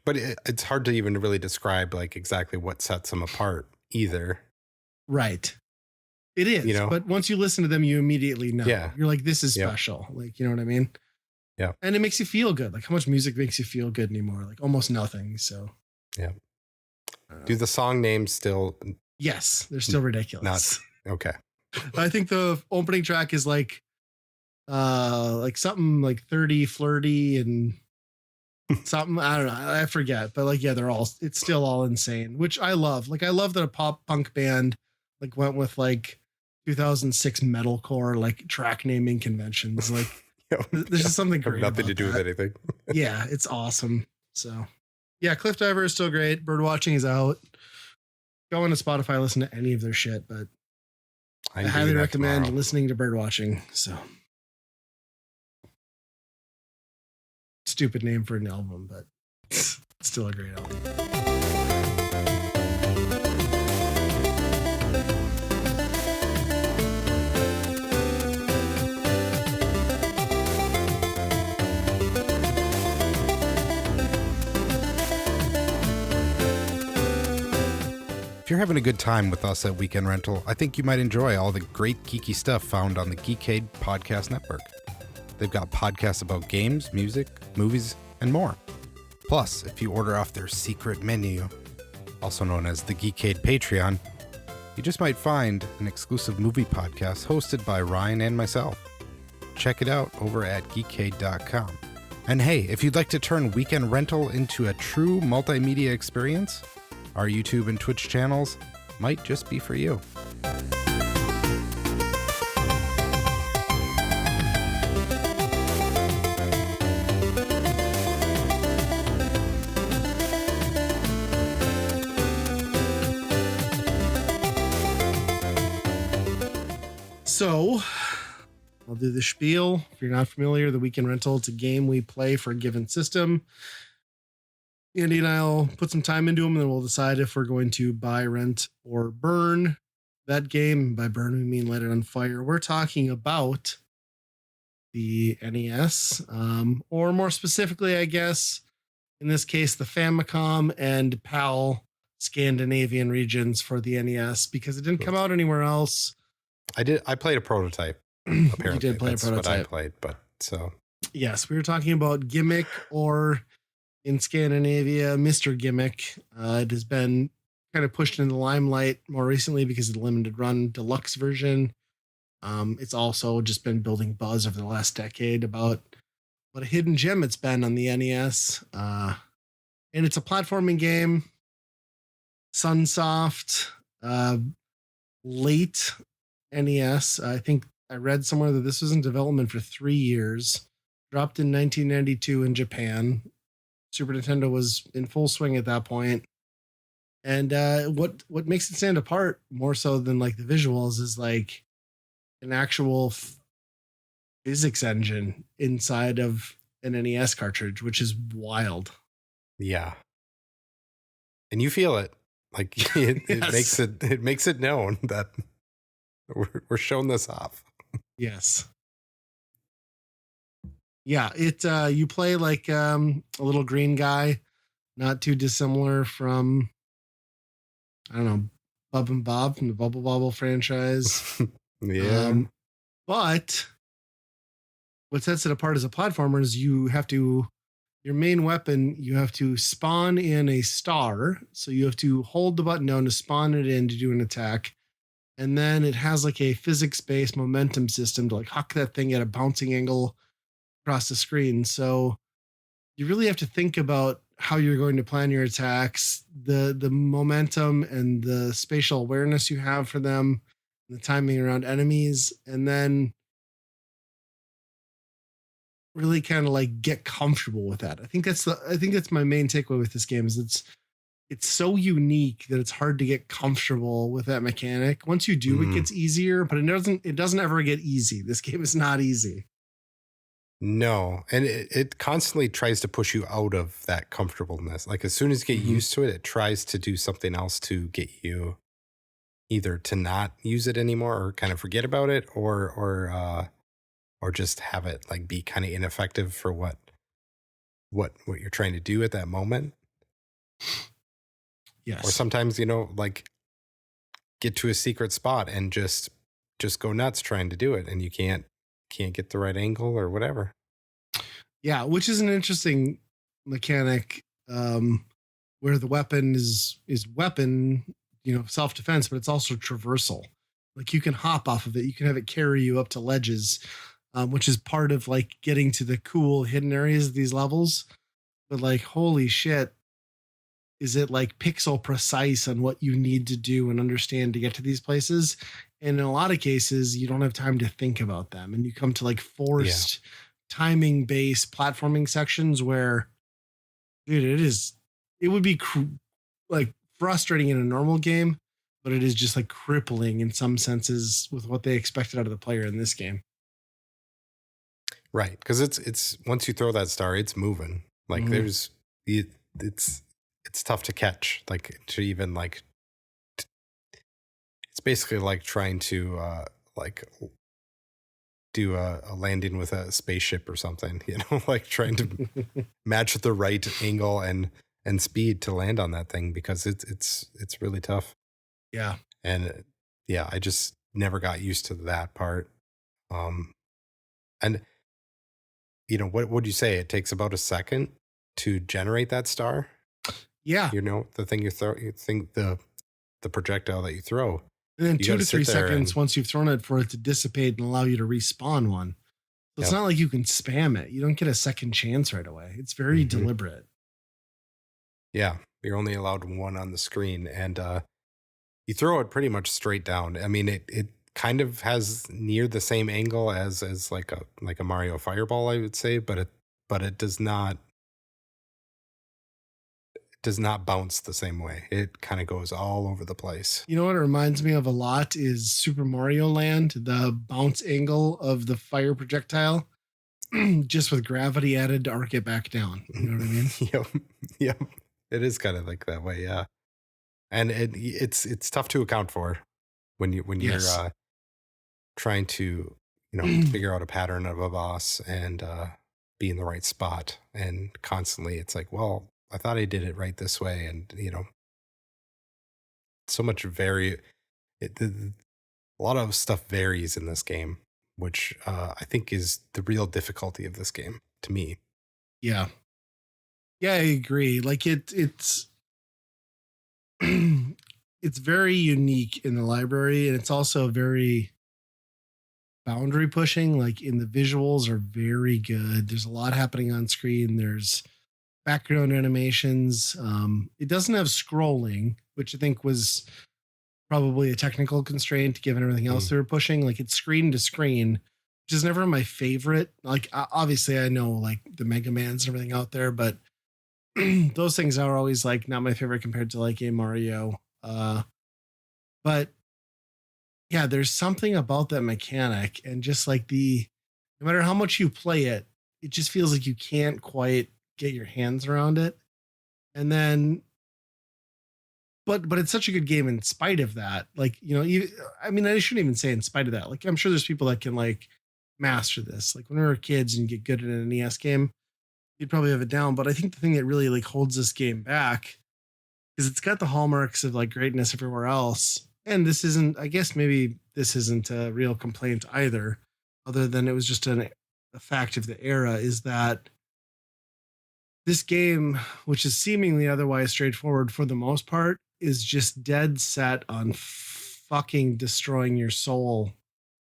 Speaker 2: But it's hard to even really describe like exactly what sets them apart either.
Speaker 1: Right. It is,
Speaker 2: you know?
Speaker 1: But once you listen to them, you immediately know.
Speaker 2: Yeah.
Speaker 1: You're like, this is special. Like, you know what I mean?
Speaker 2: Yeah.
Speaker 1: And it makes you feel good. Like, how much music makes you feel good anymore? Like, almost nothing. So,
Speaker 2: yeah. Do the song names still?
Speaker 1: Yes, they're still ridiculous.
Speaker 2: Okay.
Speaker 1: I think the opening track is like something like 30 flirty and something. I don't know. I forget. But like, yeah, it's still all insane, which I love. Like, I love that a pop punk band like went with like 2006 metalcore like track naming conventions. Like, there's just something great.
Speaker 2: Nothing to do
Speaker 1: with
Speaker 2: anything.
Speaker 1: Yeah, it's awesome. So, yeah, Cliff Diver is still great. Birdwatching is out. Go on to Spotify, listen to any of their shit, but I highly recommend listening to Birdwatching. So, stupid name for an album, but it's still a great album.
Speaker 2: If you're having a good time with us at Weekend Rental, I think you might enjoy all the great geeky stuff found on the Geekade Podcast Network. They've got podcasts about games, music, movies, and more. Plus, if you order off their secret menu, also known as the Geekade Patreon, you just might find an exclusive movie podcast hosted by Ryan and myself. Check it out over at geekade.com. And hey, if you'd like to turn Weekend Rental into a true multimedia experience, our YouTube and Twitch channels might just be for you.
Speaker 1: So, I'll do the spiel. If you're not familiar, the Weekend Rental, it's a game we play for a given system. Andy and I'll put some time into them, and then we'll decide if we're going to buy, rent, or burn that game. By burn, we mean light it on fire. We're talking about the NES, or more specifically, I guess, in this case, the Famicom and PAL Scandinavian regions for the NES, because it didn't come out anywhere else.
Speaker 2: I played a prototype. Apparently,
Speaker 1: You did play a prototype.
Speaker 2: What I played, but so
Speaker 1: yes, we were talking about Gimmick, or in Scandinavia, Mr. Gimmick. It has been kind of pushed into the limelight more recently because of the limited run deluxe version. It's also just been building buzz over the last decade about what a hidden gem it's been on the NES. And it's a platforming game. Sunsoft, late NES. I think I read somewhere that this was in development for 3 years. Dropped in 1992 in Japan. Super Nintendo was in full swing at that point. And what makes it stand apart more so than like the visuals is like an actual physics engine inside of an NES cartridge, which is wild.
Speaker 2: Yeah. And you feel it. Like it
Speaker 1: Yes.
Speaker 2: it makes it known that we're showing this off.
Speaker 1: Yes. Yeah, you play like a little green guy, not too dissimilar from, I don't know, Bub and Bob from the Bubble Bobble franchise.
Speaker 2: Yeah.
Speaker 1: But what sets it apart as a platformer is your main weapon, you have to spawn in a star. So you have to hold the button down to spawn it in to do an attack. And then it has like a physics-based momentum system to like huck that thing at a bouncing angle across the screen. So you really have to think about how you're going to plan your attacks, the momentum and the spatial awareness you have for them, the timing around enemies, and then really kind of like get comfortable with that. I think that's my main takeaway with this game is it's so unique that it's hard to get comfortable with that mechanic. Once you do, it gets easier, but it doesn't ever get easy. This game is not easy.
Speaker 2: No, and it constantly tries to push you out of that comfortableness. Like as soon as you get used to it, it tries to do something else to get you either to not use it anymore or kind of forget about it, or just have it like be kind of ineffective for what you're trying to do at that moment.
Speaker 1: Yes.
Speaker 2: Or sometimes, like get to a secret spot and just go nuts trying to do it, and you can't get the right angle or whatever.
Speaker 1: Yeah, which is an interesting mechanic, where the weapon is weapon, self-defense, but it's also traversal. Like you can hop off of it. You can have it carry you up to ledges, which is part of like getting to the cool hidden areas of these levels. But like, holy shit, is it like pixel precise on what you need to do and understand to get to these places? And in a lot of cases, you don't have time to think about them. And you come to like forced timing based platforming sections where, dude, it would be like frustrating in a normal game, but it is just like crippling in some senses with what they expected out of the player in this game.
Speaker 2: Right. Because it's once you throw that star, it's moving. Like it's tough to catch, like to even like it's basically like trying to like do a landing with a spaceship or something, like trying to match the right angle and speed to land on that thing, because it's really tough.
Speaker 1: Yeah.
Speaker 2: And I just never got used to that part. And what would you say? It takes about a second to generate that star.
Speaker 1: Yeah.
Speaker 2: The thing the projectile that you throw.
Speaker 1: And then 2 to 3 seconds once you've thrown it for it to dissipate and allow you to respawn one. So it's not like you can spam it. You don't get a second chance right away. It's very deliberate.
Speaker 2: Yeah. You're only allowed one on the screen, and you throw it pretty much straight down. I mean, it kind of has near the same angle as like a Mario Fireball, I would say, but it does not bounce the same way. It kind of goes all over the place.
Speaker 1: You know what it reminds me of a lot is Super Mario Land, the bounce angle of the fire projectile, just with gravity added to arc it back down. You know what I mean?
Speaker 2: Yep. It is kind of like that way, yeah. And it's tough to account for when you're trying to figure out a pattern of a boss and be in the right spot, and constantly it's like, well, I thought I did it right this way. And, so much a lot of stuff varies in this game, which I think is the real difficulty of this game to me.
Speaker 1: Yeah. Yeah, I agree. Like it's it's very unique in the library, and it's also very boundary pushing. Like in the visuals are very good. There's a lot happening on screen. There's background animations. It doesn't have scrolling, which I think was probably a technical constraint given everything else they were pushing. Like it's screen to screen, which is never my favorite. Like obviously I know like the Mega Mans and everything out there, but those things are always like not my favorite compared to like a Mario. But yeah, there's something about that mechanic, and just like no matter how much you play it, it just feels like you can't quite get your hands around it. And then but it's such a good game in spite of that. Like, I mean, I shouldn't even say in spite of that. Like, I'm sure there's people that can like master this. Like when we were kids and you get good at an NES game, you'd probably have it down. But I think the thing that really like holds this game back is it's got the hallmarks of like greatness everywhere else. And I guess maybe this isn't a real complaint either, other than it was just a fact of the era, is that this game, which is seemingly otherwise straightforward for the most part, is just dead set on fucking destroying your soul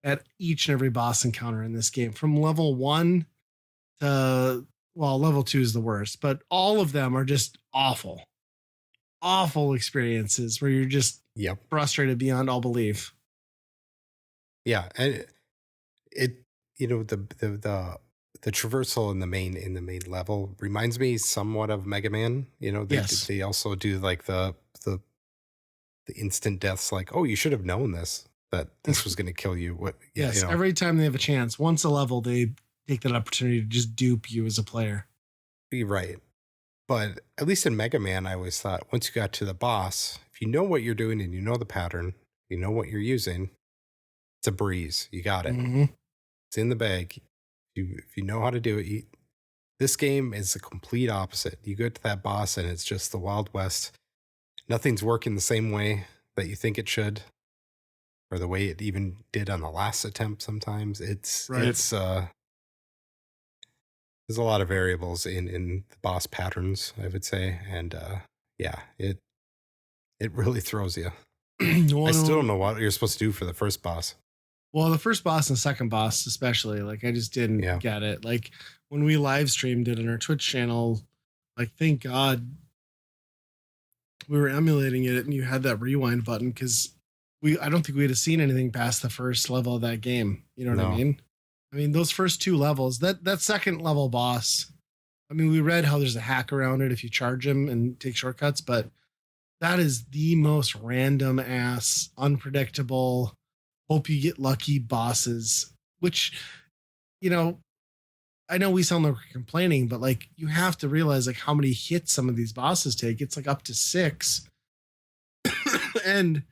Speaker 1: at each and every boss encounter in this game. From level 1 to well, level 2 is the worst, but all of them are just awful, awful experiences where you're just
Speaker 2: Yep.
Speaker 1: frustrated beyond all belief.
Speaker 2: Yeah, and it the traversal in the main level reminds me somewhat of Mega Man.
Speaker 1: Yes.
Speaker 2: They also do like the instant deaths, like, oh, you should have known that this was going to kill you. What? Yeah,
Speaker 1: Yes. Every time they have a chance, once a level, they take that opportunity to just dupe you as a player.
Speaker 2: you're right. But at least in Mega Man, I always thought once you got to the boss, if you know what you're doing and you know the pattern, you know what you're using, it's a breeze. You got it.
Speaker 1: Mm-hmm.
Speaker 2: It's in the bag. If you know how to do it, this game is the complete opposite. You go to that boss and it's just the Wild West. Nothing's working the same way that you think it should, or the way it even did on the last attempt. Sometimes
Speaker 1: Right.
Speaker 2: there's a lot of variables in the boss patterns, I would say, and yeah, it really throws you. I still don't know what you're supposed to do for the first boss.
Speaker 1: Well, the first boss and the second boss, especially, like I just didn't
Speaker 2: Yeah.
Speaker 1: get it. Like when we live streamed it on our Twitch channel, like thank God we were emulating it and you had that rewind button because I don't think we'd have seen anything past the first level of that game. You know what I
Speaker 2: No.
Speaker 1: mean? I mean, those first two levels, that second level boss, I mean, we read how there's a hack around it if you charge him and take shortcuts, but that is the most random ass, unpredictable, hope you get lucky bosses, which, you know, I know we sound like we're complaining, but like you have to realize like how many hits some of these bosses take. It's like up to 6. And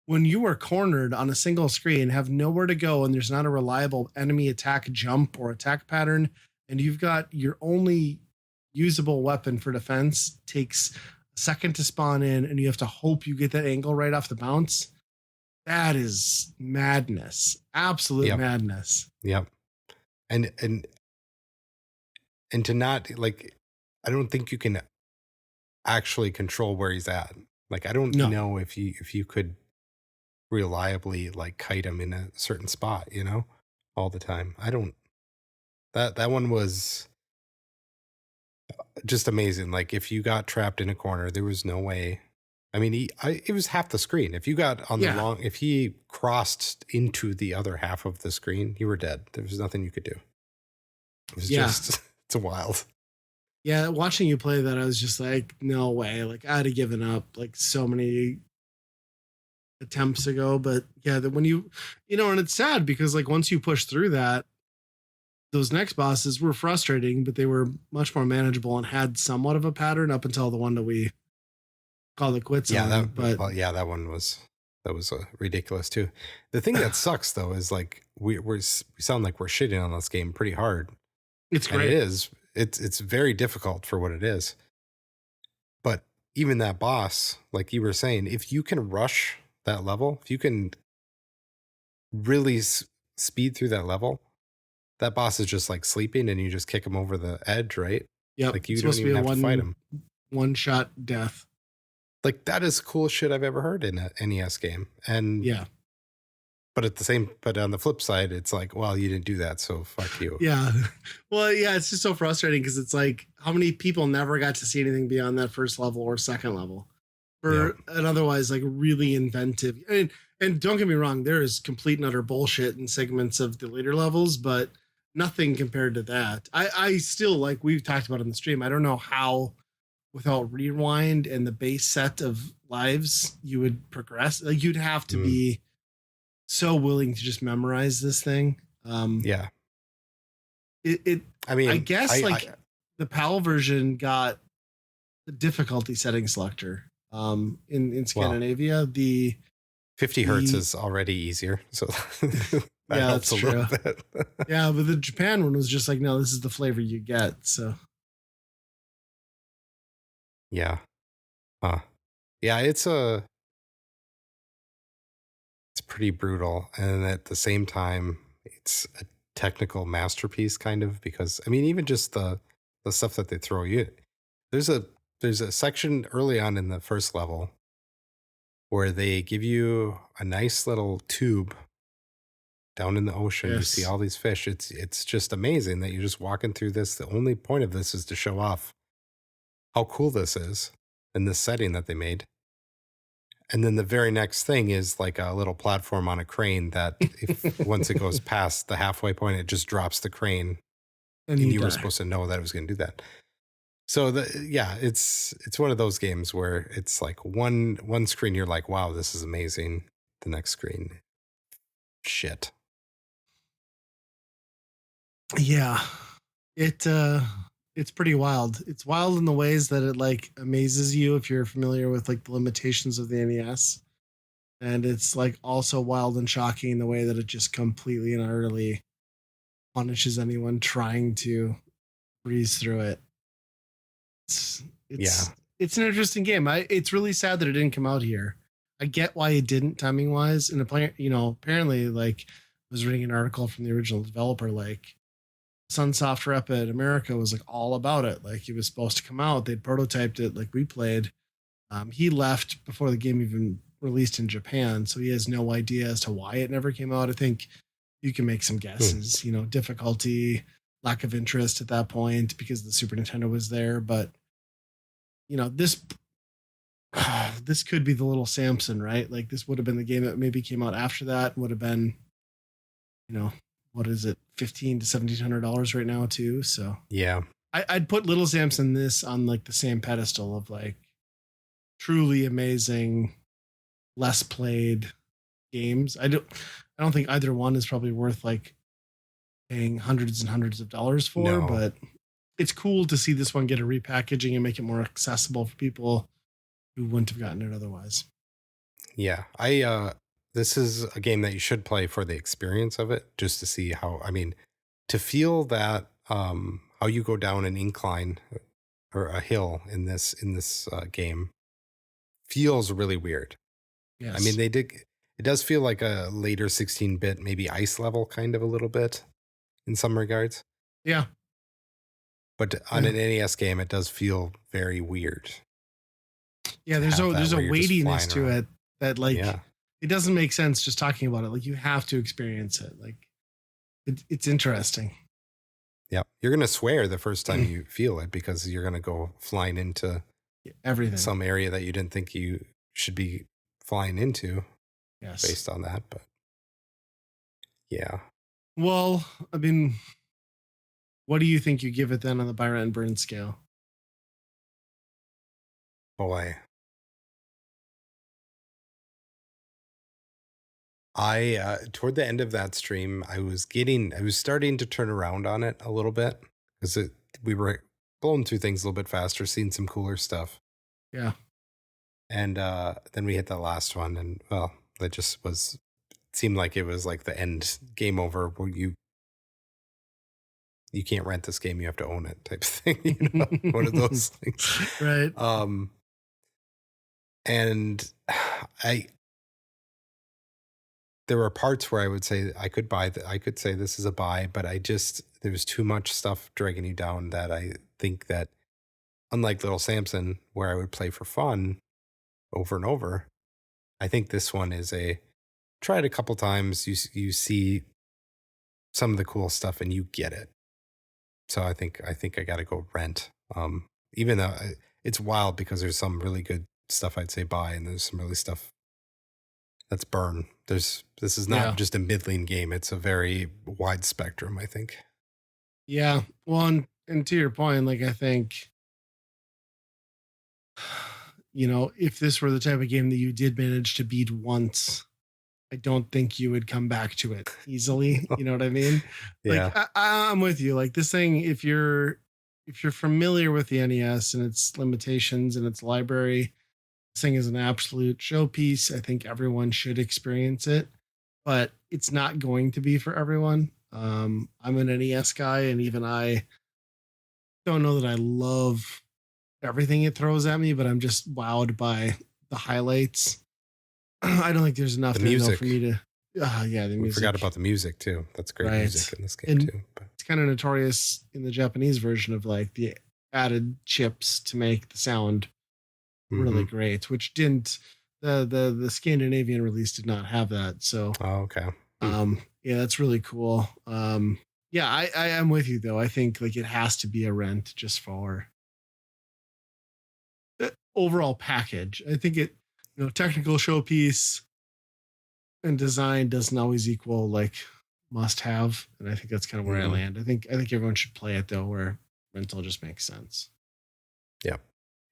Speaker 1: when you are cornered on a single screen, have nowhere to go, and there's not a reliable enemy attack jump or attack pattern, and you've got your only usable weapon for defense takes a second to spawn in, and you have to hope you get that angle right off the bounce. That is madness. Absolute madness.
Speaker 2: Yep. And to not, like, I don't think you can actually control where he's at. Like, I don't know if you could reliably like kite him in a certain spot, all the time. I don't. That one was just amazing. Like, if you got trapped in a corner, there was no way. I mean, it was half the screen. If you got on if he crossed into the other half of the screen, you were dead. There was nothing you could do. It was just, it's wild.
Speaker 1: Yeah, watching you play that, I was just like, no way. Like, I'd have given up like so many attempts ago. But yeah, that when and it's sad because like once you push through that, those next bosses were frustrating, but they were much more manageable and had somewhat of a pattern up until the one that we called it quits on.
Speaker 2: That one was ridiculous too. The thing that sucks though is like we sound like we're shitting on this game pretty hard.
Speaker 1: It's great.
Speaker 2: And it is. It's very difficult for what it is. But even that boss, like you were saying, if you can rush that level, if you can really speed through that level, that boss is just like sleeping and you just kick him over the edge, right?
Speaker 1: Yeah,
Speaker 2: like you don't even have to fight him.
Speaker 1: One shot death.
Speaker 2: Like that is cool shit I've ever heard in an NES game. And
Speaker 1: yeah,
Speaker 2: but on the flip side, it's like, well, you didn't do that, so fuck you.
Speaker 1: Yeah, well, yeah, it's just so frustrating because it's like how many people never got to see anything beyond that first level or second level for an otherwise like really inventive. And don't get me wrong, there is complete and utter bullshit in segments of the later levels, but nothing compared to that. I still, like we've talked about in the stream, I don't know how without rewind and the base set of lives you would progress. Like you'd have to be so willing to just memorize this thing. I mean, I guess the PAL version got the difficulty setting selector. In Scandinavia, the
Speaker 2: 50 hertz is already easier, so
Speaker 1: that's true. Yeah, but the Japan one was just like, no, this is the flavor you get. So
Speaker 2: yeah, it's pretty brutal, and at the same time, it's a technical masterpiece, kind of, because I mean, even just the stuff that they throw you. There's a section early on in the first level where they give you a nice little tube down in the ocean. You see
Speaker 1: Yes.
Speaker 2: all these fish. It's just amazing that you're just walking through this. The only point of this is to show off how cool this is in this setting that they made. And then the very next thing is like a little platform on a crane that if once it goes past the halfway point, it just drops the crane.
Speaker 1: And
Speaker 2: And
Speaker 1: you
Speaker 2: you were
Speaker 1: die.
Speaker 2: supposed to know that it was going to do that. So it's one of those games where it's like one screen you're like, wow, this is amazing. The next screen, shit.
Speaker 1: Yeah. It's pretty wild. It's wild in the ways that it like amazes you if you're familiar with like the limitations of the NES. And it's like also wild and shocking in the way that it just completely and utterly punishes anyone trying to breeze through it. It's
Speaker 2: Yeah.
Speaker 1: it's an interesting game. It's really sad that it didn't come out here. I get why it didn't timing wise, and apparently like I was reading an article from the original developer, like Sunsoft rep at America was like all about it. Like it was supposed to come out. They'd prototyped it like we played. He left before the game even released in Japan, so he has no idea as to why it never came out. I think you can make some guesses, difficulty, lack of interest at that point because the Super Nintendo was there. But this this could be the little Samson, right? Like this would have been the game that maybe came out after that. Would have been, what is it, $1,500 to $1,700 right now too. So
Speaker 2: Yeah.
Speaker 1: I'd put Little Samson this on like the same pedestal of like truly amazing, less played games. I don't think either one is probably worth like paying hundreds and hundreds of dollars for,
Speaker 2: No.
Speaker 1: but it's cool to see this one get a repackaging and make it more accessible for people who wouldn't have gotten it otherwise.
Speaker 2: Yeah. This is a game that you should play for the experience of it, just to see to feel that how you go down an incline or a hill in this game feels really weird.
Speaker 1: Yes.
Speaker 2: I mean, it does feel like a later 16-bit, maybe ice level kind of a little bit in some regards.
Speaker 1: Yeah.
Speaker 2: But on an NES game, it does feel very weird.
Speaker 1: Yeah, there's a weightiness to it that like it doesn't make sense just talking about it. Like you have to experience it. Like it's interesting.
Speaker 2: Yeah, you're gonna swear the first time you feel it because you're gonna go flying into
Speaker 1: everything,
Speaker 2: some area that you didn't think you should be flying into.
Speaker 1: Yes,
Speaker 2: based on that. But yeah,
Speaker 1: well, I mean, what do you think you give it then on the Byron and Burn scale?
Speaker 2: Boy, I toward the end of that stream, I was starting to turn around on it a little bit because we were blowing through things a little bit faster, seeing some cooler stuff.
Speaker 1: Yeah,
Speaker 2: and then we hit the last one, and well, it just seemed like it was like the end, game over. Where you can't rent this game, you have to own it, type of thing. One of those things,
Speaker 1: right?
Speaker 2: And there were parts where I would say I could say this is a buy, but there was too much stuff dragging you down that I think that, unlike Little Samson, where I would play for fun over and over, I think this one is try it a couple times, you see some of the cool stuff and you get it. So I think I got to go rent. Even though it's wild because there's some really good stuff I'd say buy, and there's some really stuff that's burn. This is not just a middling game. It's a very wide spectrum, I think.
Speaker 1: Yeah. Well, and to your point, like I think, if this were the type of game that you did manage to beat once, I don't think you would come back to it easily. You know what I mean?
Speaker 2: Yeah.
Speaker 1: Like I'm with you. Like this thing, if you're familiar with the NES and its limitations and its library, this thing is an absolute showpiece. I think everyone should experience it, but it's not going to be for everyone. I'm an NES guy, and even I don't know that I love everything it throws at me, but I'm just wowed by the highlights. I don't think there's enough
Speaker 2: music
Speaker 1: for me to. The music.
Speaker 2: We forgot about the music too. That's great music in this game too. But
Speaker 1: it's kind of notorious in the Japanese version of like the added chips to make the sound really great, which didn't the Scandinavian release did not have that. So
Speaker 2: okay.
Speaker 1: Yeah, that's really cool. Yeah, I am with you though. I think like it has to be a rent just for the overall package. I think it, technical showpiece and design doesn't always equal like must have, and I think that's kind of where I
Speaker 2: Mhm.
Speaker 1: land. I think everyone should play it though, where rental just makes sense.
Speaker 2: Yeah.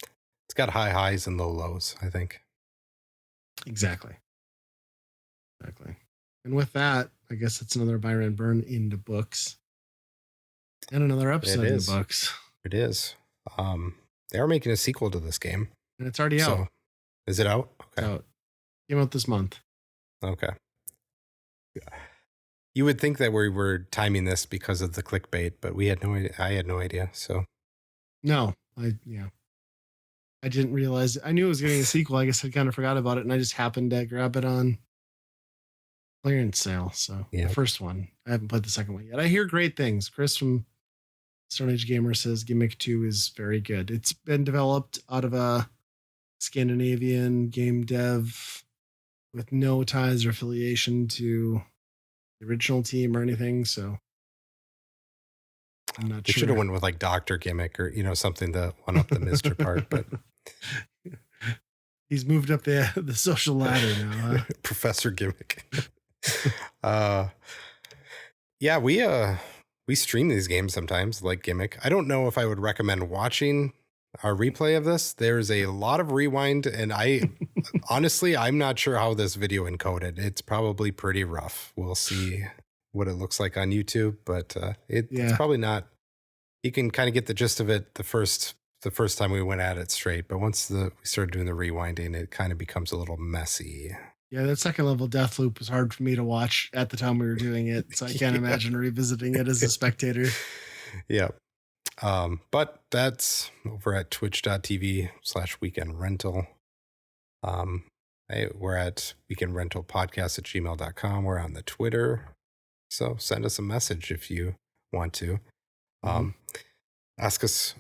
Speaker 2: It's got high highs and low lows, I think.
Speaker 1: Exactly. Exactly. And with that, I guess it's another Byron Byrne in the books and another
Speaker 2: It
Speaker 1: episode in the
Speaker 2: is.
Speaker 1: books.
Speaker 2: It is. They are making a sequel to this game.
Speaker 1: And it's already out.
Speaker 2: So is it out?
Speaker 1: It's
Speaker 2: Okay.
Speaker 1: out. Came out this month.
Speaker 2: Okay. You would think that we were timing this because of the clickbait, but we had no idea. I had no idea. So
Speaker 1: No, I didn't realize. I knew it was getting a sequel. I guess I kind of forgot about it, and I just happened to grab it on clearance sale. So
Speaker 2: yeah.
Speaker 1: the first one. I haven't played the second one yet. I hear great things. Chris from Stone Age Gamer says Gimmick 2 is very good. It's been developed out of a Scandinavian game dev with no ties or affiliation to the original team or anything. So I'm not
Speaker 2: They
Speaker 1: sure.
Speaker 2: should have went with like Dr. Gimmick or, something to one up the Mister part, but
Speaker 1: he's moved up the social ladder now, huh?
Speaker 2: Professor Gimmick. Yeah, we stream these games sometimes, like Gimmick. I don't know if I would recommend watching our replay of this. There's a lot of rewind, and honestly, I'm not sure how this video encoded. It's probably pretty rough. We'll see what it looks like on YouTube, but it's probably not. You can kind of get the gist of it the first time we went at it straight, but once we started doing the rewinding, it kind of becomes a little messy.
Speaker 1: Yeah, that second level death loop was hard for me to watch at the time we were doing it, so I can't imagine revisiting it as a spectator.
Speaker 2: Yeah. But that's over at twitch.tv/weekendrental. We're at weekendrentalpodcast@gmail.com. We're on the Twitter. So send us a message if you want to. Ask us,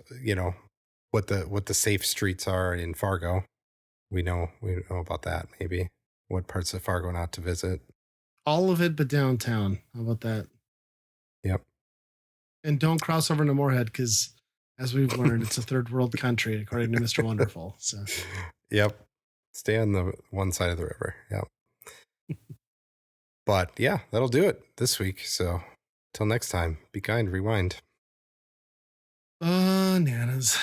Speaker 2: what the safe streets are in Fargo. We know about that, maybe. What parts of Fargo not to visit.
Speaker 1: All of it but downtown. How about that?
Speaker 2: Yep.
Speaker 1: And don't cross over to Moorhead because, as we've learned, it's a third world country, according to Mr. Wonderful. So.
Speaker 2: Yep. Stay on the one side of the river. Yep. But yeah, that'll do it this week. So till next time, be kind, rewind.
Speaker 1: Bananas.